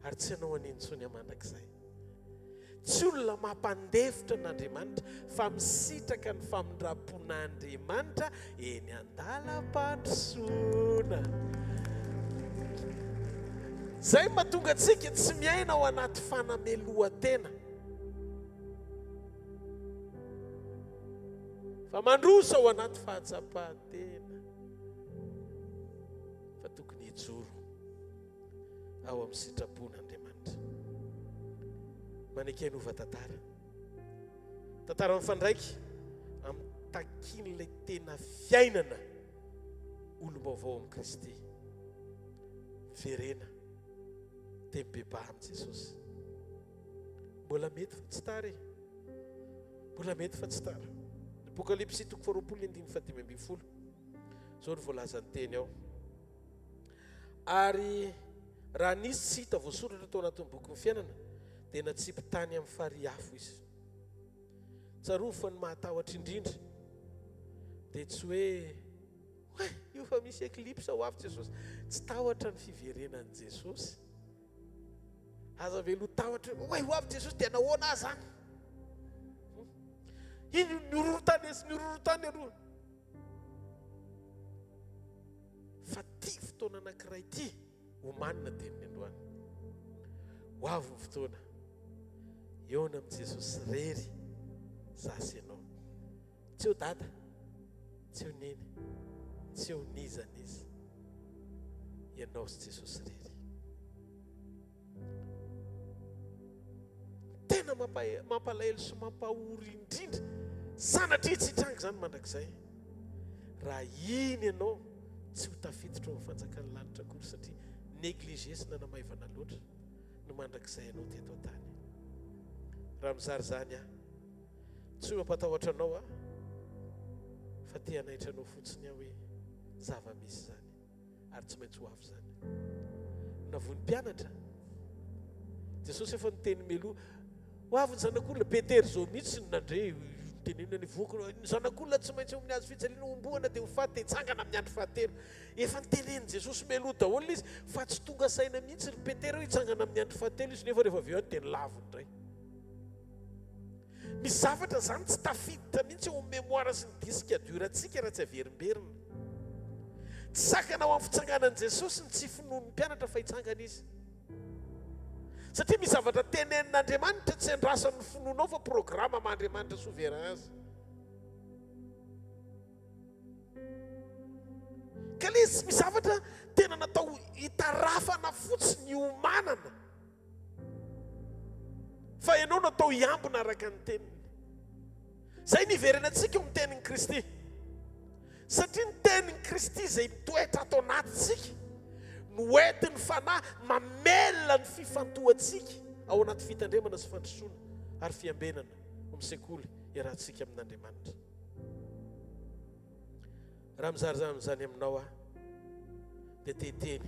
ary tsy ianao aniny intsony amandrakizay tsy olona mampandefitra n'Andriamanitra fa misitraka ny famindrapon'Andriamanitra eny an-dalam-pandrosoana zay mahatonga antsika tsy miaina ao anaty fanamelohan-tena fa mandroso ao anaty fahatsapahan-tena fa tokony hijoro ao amin'ny sitrapon'Andriamanitra manekeny hova tantara mifandraiky amin'ny takin'ilay tena fiainana olombavao amin'ny Kristy verena dia mibebaha amin'i Jesosy mbola mety fa tsy tara mbola mety fa tsy tara Apokalipsy toko 20:5-10 zao ny voalaza ny teny ao Ary raha nisy tsy hita voasoratra tao anatin'ny bokyny fiainana dia natsipy-tany amin'ny fary afo izy. Tsaroa fa ny mahatahotra indrindra dia tsy hoe io fa misy eklipsa ho avy Jesosy. Tsy tahotra ny fiverenan'i Jesosy. Aza velo tahotra hoe ho avy Jesosy dia nahoana azy zany. Iny nyororo-tany esy nyororo-tany aloha. Fa ty fotoana anankiray ty omanina teniny androany. Ho avy ny fotoana eona amin'i Jesosy rery zasy ianao. Tsy eo dada, tsy eo neny, tsy eo nizaniza. Ianao sy Jesosy rery. Tena mampalahelo sy mampahory indrindra. Sanatria tsy hitrangy zany mandrakizay. Raha iny ianao tsy ho tafiditra ao amin'ny fanjakan'ny lanitra akory satria neglige sy nanamaivana loatra no mandrakizay ianao teto an-tany. Raha mizary zany tsy ho mampatahotra anao fa te hanaitra anao fotsiny hoe zava-misy zany ary tsy maintsy ho avy zany. Navony mpianatra Jesosy efa niteny meloa ho avy ny zanak'olona. Petera zao mihitsy nandre tenenina ny vokona ny zanak'olona tsy maintsy amin'ny azo fijaliana omboana dia ho faty dia hitsangana amin'ny andro fahatelo. Efa nitenen'i Jesosy meloa daholo izy fa tsy tonga saina mihitsy ry Petera hoe hitsangana amin'ny andro fahatelo izy nefa rehefa avy eo teny laviny indray. Misy zavatra zany tsy tafiditra mihitsy eo amin'ny mémoire sy ny disque dur antsika raha tsy averimberina. Tsy sakana ao amin'ny fitsanganan'i Jesosy ny tsy finoan'ny mpianatra fa hitsangana izy. Satria misy zavatra tenenin'Andriamanitra tsy andrasan'ny finoanao fa programa m'Andriamanitra souverain azy. Ka izy misy zavatra tena natao hitarafana fotsiny iomanana. Fa ianao natao hiambina araka ny teniny. Zay niverenantsika eo amin'ny tenin'i Kristy. Satria ny tenin'i Kristy izay mitoetra ato anatintsika no entiny fanahy mamelona ny fifantohantsika ao anaty fitandremana sy fandrosoana ary fiambenana amin'ny sekoly iarahantsika amin'Andriamanitra. Raha mizary zany aminao dia teteny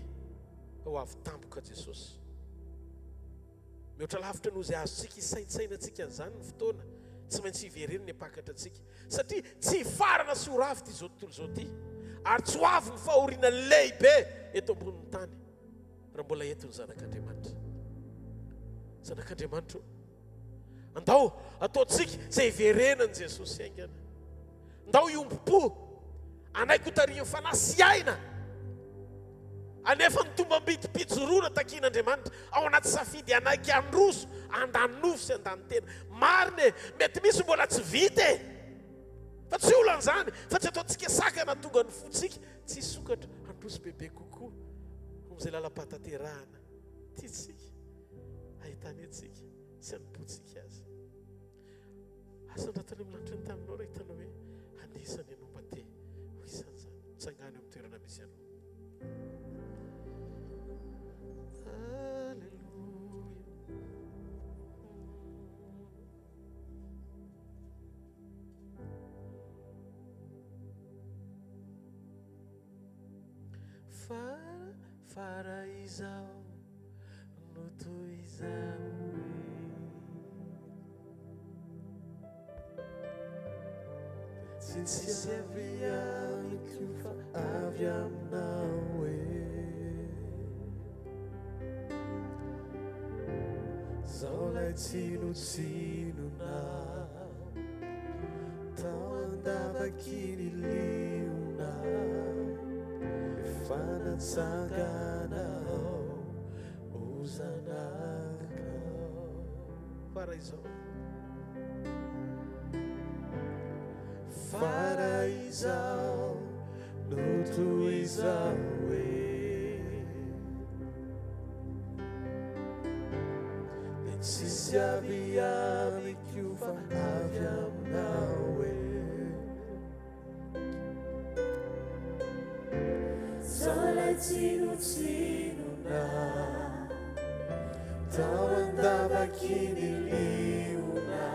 ho avy tampoka Jesosy. Mihoatra lavitra noho izay azontsika isaintsainantsika an'izany ny fotoana tsy maintsy hivereny ny pakatra antsika satria tsy hifarana sy ho ravy ty zao tontolo zao ty ary tsy ho avy ny fahoriana lehibe eto ambonin'ny tany raha mbola eto ny zanak'Andriamanitra. Zanak'Andriamanitra andao ataontsika izay hiverenan'i Jesosy aingana. Andao hiombo-po anaiko tarian'ny fanahy sy aina anefa ny tombam-bidi-pijoroana takian'Andriamanitra ao anaty safidy anaiky androso andanofo sy andanitena. Marina mety misy mbola tsy vita fa tsy olan'izany fa tsy ataontsika sakana tonga ny fotsika tsy sokatra androso bebe kokoa amin'izay lalam-pataterahana tiatsika ahitany antsika sy anompotsika azy. Asandratany amin'ny lanitra ny taminao raha hitanao hoe anisany ianao mba te ho isan'izany. Mitsangany eo amin'ny toerana misy ianao. Fara izao no toy izao tsy tsisy aviany fa avy aminao zao lay tsinotsinona tao andavaky ny liona fanatsanganao o zanakao. Fara izao fara izao no toy izao tsisy aviany fa avy aminao zao lay tsinotsinona tao andavaky ny liona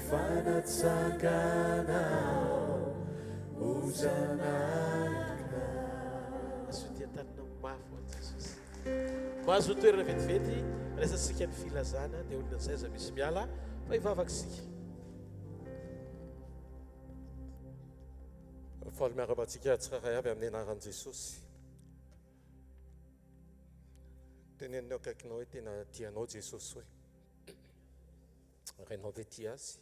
fanatsanganao o zanaka. anaran'i jesosy mahazo toerana vetivety resantsika ny filazana dia olona an'izay za misy miala fa hivavakisika faly miara-batsika tsiraray avy amin'ny anaran'i Jesosy. Teneninao akaikinao hoe tena tianao Jesosy hoe rainao ve tia azy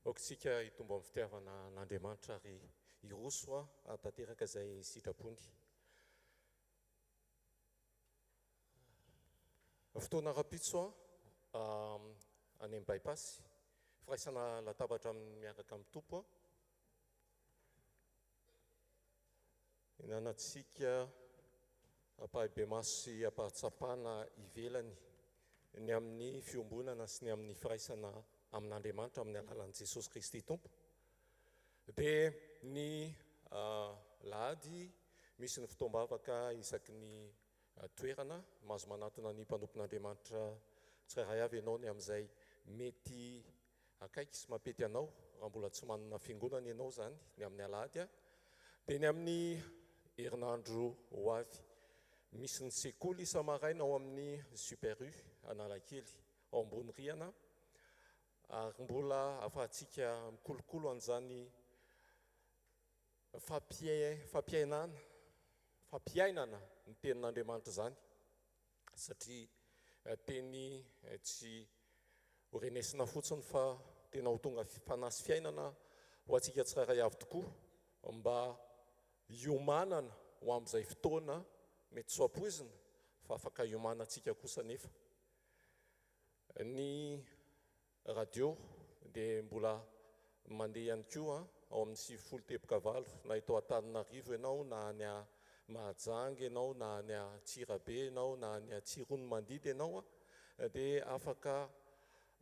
aokitsika hitombo amin'ny fitiavana n'Andriamanitra ary iroso tanteraka izay sitrapony. Fotoana rapitso any amin'ny bypass firaisana latabatra miaraka amin'ny tompo inanatsika ampahibe maso sy ampahatsapana ivelany ny amin'ny fiombonana sy ny amin'ny firaisana amin'Andriamanitra amin'ny alalan'i Jesosy Kristy Tompo. Dia ny lahady misy ny fotoam-bavaka isaky ny toerana mahazo manatona ny mpanompon'Andriamanitra tsirairay avy ianao ny amin'izay mety akaiky sy mampety anao raha mbola tsy manana fiangonana ianao zany ny amin'ny alahady dia ny amin'ny herinandro ho avy misy ny sekoly isa-maraina ao amin'ny Super U Analakely ao ambony rihana ary mbola afahantsika mikolokolo an'izany fampiainana ny tenin'Andriamanitra zany satria teny tsy horenesina fotsiny fa tena ho tonga fanasy fiainana ho antsika tsirairay avy tokoa mba hiomanana ho amin'izay fotoana mety tsy ampoizina fa afaka hiomanantsika kosa nefa. Ny radio dia mbola mandeha ihany koa ao amin'ny 90 na eto Antananarivo ianao na any Mahajanga ianao na any Tsirabe ianao na any Tsirony Mandidy ianao dia afaka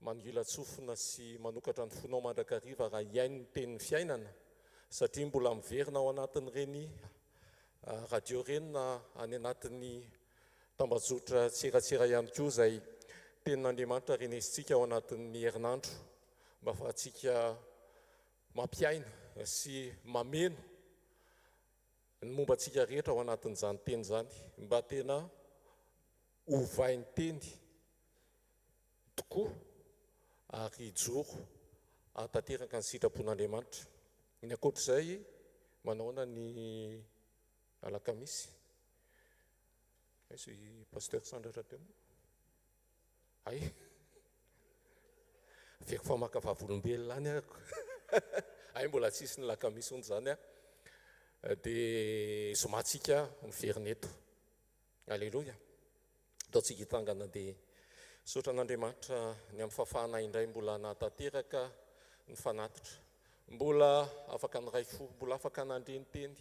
mangilatsofina sy manokatra ny fonao mandrakariva raha iainy ny tenin'ny fiainana satria mbola miverina ao anatin'ireny radio reny na any anatin'ny tambazotra tseratsera ihany koa izay tenin'Andriamanitra renesitsika ao anatin'ny herinandro mba afahantsika mampiaina sy mameno ny mombantsika rehetra ao anatin'izany teny zany mba tena hovain'ny teny tokoa ary hijoro atanteraka ny sitrapon'Andriamanitra. Ny ankoatr'izay manaona ny alakamisy sy pasteur sandratra teo ay veko fa maka vavolombelona any ako ay mbola tsisy ny lakamisy hony zany dia somatsika miverina eto. Alleluia. Ataontsika hitangana dia sotra an'Andriamanitra ny amin'ny fafana indray mbola nahatanteraka ny fanatitra, mbola afaka ny ray fo, mbola afaka nandreny teny,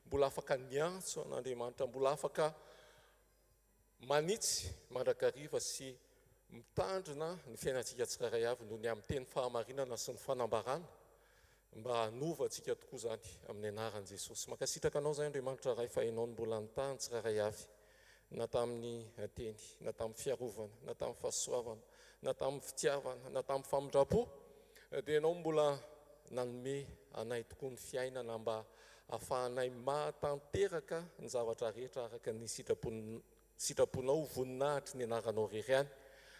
mbola afaka niantso an'Andriamanitra, mbola afaka manitsy mandrakariva sy mitandrina ny fiainantsika tsirairay avy noho ny amin'ny teny fahamarinana sy ny fanambarana mba hanova antsika tokoa zany amin'ny anaran'i Jesosy. Makasitraka anao zay Andriamanitra ray fa hainao ny mbola nitany tsirairay avy na tamin'ny teny, na tamin'ny fiarovana, na tamin'ny fahasoavana, na tamin'ny fitiavana, na tamin'ny famindrapo dia ianao mbola nanome anay tokoa ny fiainana mba ahafahanay mahatanteraka ny zavatra rehetra araka ny sitraponao voninahitry ny anaranao reriany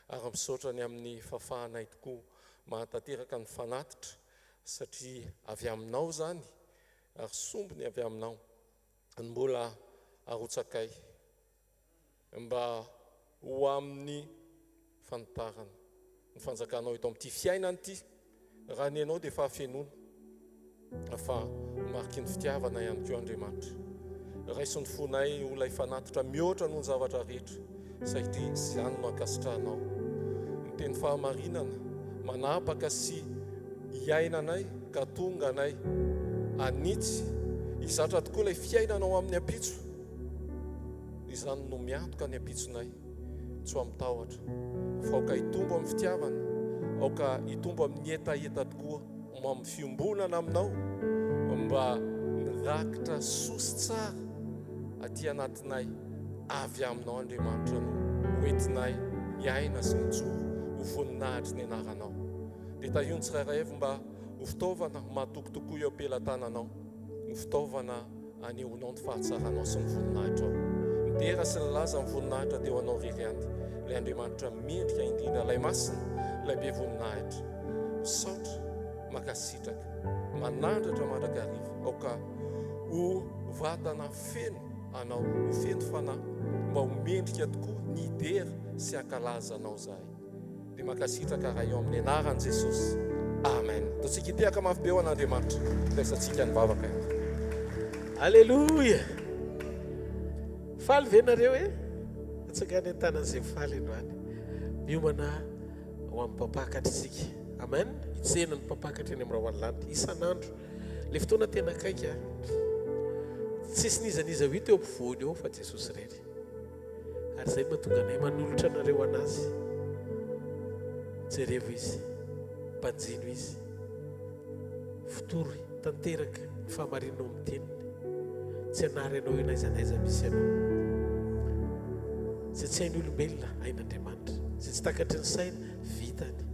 ary misaotra ny amin'ny fahafahanay tokoa mahatanteraka ny fanatitra satria avy aminao zany ary sombiny avy aminao ny mbola arotsakay mba ho amin'ny fanotarana ny fanjakanao eto amin'ity fiainana ity raha ny ianao dia fahafenoana afa mariky ny fitiavana ihany koa Andriamanitra. Raiso ny fonay olay fanatitra mihoatra noho ny zavatra rehetra satria izany no ankasitrahanao ny teny fahamarinana manapaka sy hiainanay ka tonga anay anitsy hizatra tokoa ilay fiainanao amin'ny ampitso izany no miantoka ny ampitsonay tsy ho amitahotra fa aoka hitombo amin'ny fitiavana, aoka hitombo amin'ny etaeta tokoa amin'ny fiombonana aminao mba nirakitra sosy tsara aty anatinay avy aminao Andriamanitra no hoentinay miaina sy mijoro ho voninahitry ny anaranao. Dia tahio ny tsirairay avy mba ho fitaovana mahatokotokoa eo ampelantananao, ho fitaovana anehonao ny fahatsaranao sy ny voninahitra ao. Ny dera sy nylaza ny voninahitra teo anao rery any. Ilay Andriamanitra mendrika indrindra, ilay masina, ilay be voninahitra. Saotra, makasitraka, manandratra mandrakariva, aoka ho vatana feno anao, ho feno fanahy, mba ho mendrika tokoa ny dera sy ankalaza anao zahay. Dia makasitraka raha eo amin'ny anaran'i Jesosy. Amen. Taontsika hitehaka mafy be ho an'Andriamanitra, laisantsika ny vavaka. Alleluia. Faly ve nareo e? Atsakany an-tanan'izay faly androany. Miomana ho amin'ny mpampakatra isika. Amen. Hitsena ny mpampakatra eny amin'ny rahoanlanitra isan'andro. Le fotoana tena akaiky a. Tsisy nizaniza ho teo ampovoany eo fa Jesosy rery. Ary izay mahatonga anay manolotra anareo anazy. Jerevo izy, mpanjino izy. Fotoro tanteraka ny fahamarinao amin'ny teniny. Tsy hanary ianao io naizanaiza misy ianao. Izay tsy hain'ny olombelona hain'Andriamanitra. Izay tsy takatry ny saina vitany.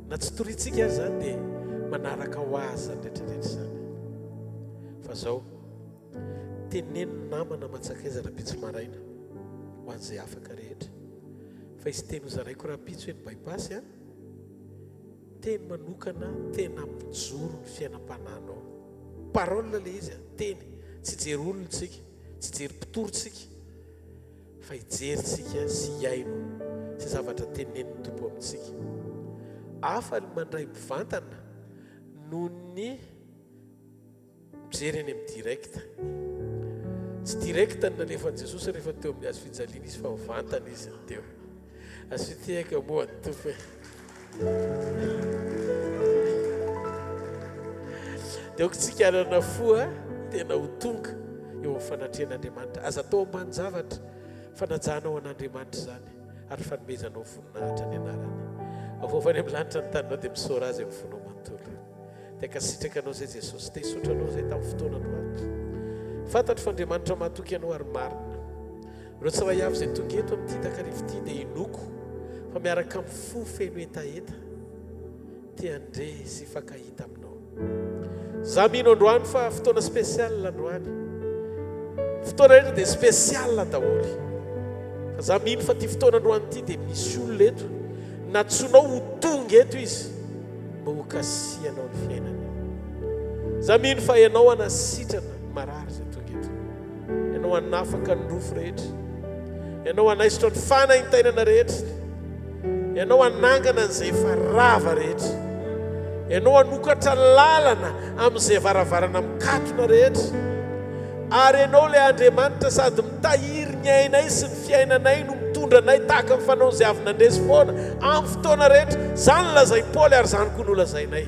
Na tsy torintsika azy zany dia manaraka ho azy zany rehetrarehetra zany. Fa zao teneniny namana matsakaiza rapitso maraina ho an'izay afaka rehetra. Fa izy teny ho zaraiko rapitso hoe ny baibasy a, teny manokana tena mijoro ny fiainam-pananao. Parole le izy a, teny. Tsy jery olontsika, tsy jery mpitorontsika, fa hijeritsika sy hiaino sy zavatra teneniny tompo amintsika. Hafa ny mandray mivantana noho ny mijery eny amin'ny direkta. Tsy direkta ny nalefan'i Jesosy rehefa teo amin'ny azo fijaliana izy fa mivantana izy ny teo. Azo fitehaka moa ny tompo e. Dia okotsika arana foa tena ho tonga eo amin'ny fanatrehan'Andriamanitra. Aza atao ambany zavatra fanajanao an'Andriamanitra zany ary fanomezanao voninahitra ny anarany. Avovany amin'ny lanitra ny taninao dia misaora azy amin'ny fonao manontolo. Dia kasitraka anao zay Jesosy, te hisotra anao zay tamin'ny fotoana androany. Fantatro fa Andriamanitra mahatoky anao ary marina. Ireo tsiraiavy izay tonga eto amin'ity takarivo ity dia inoko fa miaraka amin'ny fo feno etaeta te andre sy fakahita aminao. Za mino androany fa fotoana spesial androany. Fotoana rehetra dia spesial daholy. Fa za mino fa ty fotoana androany ity dia misy olona eto natsonao ho tonga eto izy mba ho kasianao ny fiainany. Za mino fa ianao anasitrana marary zay tonga eto. Ianao anafaka ny rofo rehetra. Ianao anaisitra ny fanahintainana rehetra. Ianao anangana an'izay efa rava rehetra. Ianao anokatra lalana amin'izay varavarana mikatona rehetra. Ary ianao ilay Andriamanitra sady mitahiry ny ainay sy ny fiainanay no mitondra anay tahaka ny fanao izay avy nandresy foana amin'ny fotoana rehetra. Zany lazay Paoly ary zany koa no lazainay.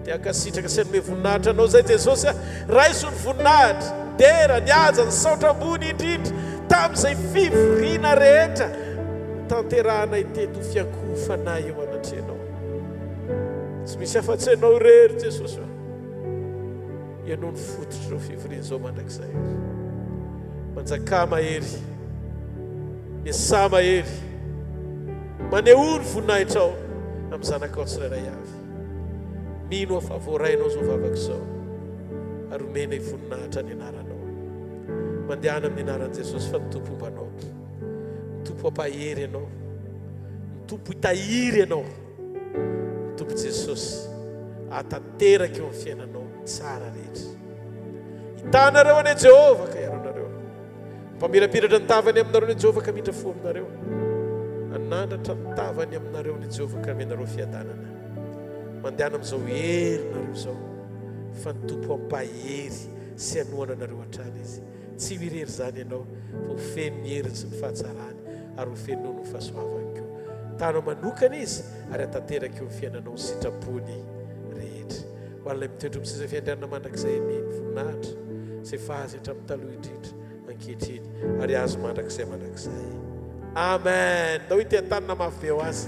Dia ankasitraka sy anome voninahitra anao zay Jesosy a, raiso ny voninahitra, dera, ny haja, ny saotra ambony indrindra tamin'izay fivoriana rehetra tanterahanay teto fiankofanay eo anatrenao. Tsy misy afa-tsy ianao rery Jesosy. Ianao ny fototry ireo fivoriana izao mandrakizay. Manjaka mahery, miasa mahery, maneho ny voninahitra ao amin'ny zanakao tsirairay avy. Mino aho fa voarainao zao vavaka izao ary omena voninahitra ny anaranao. Mandehana amin'ny anaran'i Jesosy fa ny tompo ombanao, ny tompo ampahery ianao, ny tompo hitahiry ianao, ny tompo Jesosy atanteraka eo amin'ny fiainanao tsara rehetra. Hitanareo ane Jehova ka iaronareo. Mpamirapiratra ny tavany aminareo ane Jehova ka midra fo aminareo. Anandratra ny tavany aminareo ane Jehova ka menareo fiadanana. Mandehana amin'izao herinareo izao fa ny tompo ampahery sy anoana anareo hatrany izy. Tsy ho irery zany ianao fa ho feno ny heriny sy ny fahatsarany ary ho feno ny fahasoavany koa. Tanao manokana izy ary atanteraka eo amin'ny fiainanao sitrapony rehetra. Ho an'ilay mitoetra misy izay fiandrianana mandrakizay ny voninahitra izay fahazatra amin'ny taloha indrindra ankehitriny ary azo mandrakizay mandrakizay. Amen. Dao ity an-tanana mafy be ho azy.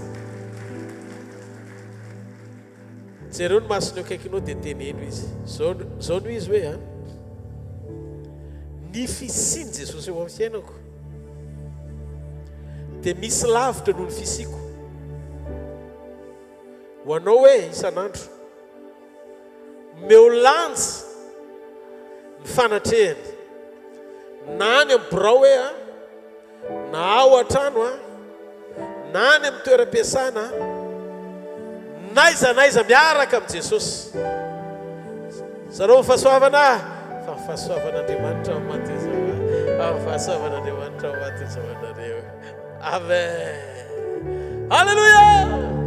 Jereo ny masony eo akaikinao dia teneno izy. Zao no izy hoe ny fisiany Jesosy eo amin'ny fiainako dia misy lavitra noho ny fisiko. Ho anao hoe isan'andro meo lanja ny fanatrehany na any amin'ny birao hoe na ao an-trano a na any amin'ny toeram-piasana naiza miaraka amin'i Jesosy. Zareo fahasoavana fa fahasoavan'Andriamanitra ao maty izao, fahasoavan'Andriamanitra ao maty izao anareo. Amen. Haleluya.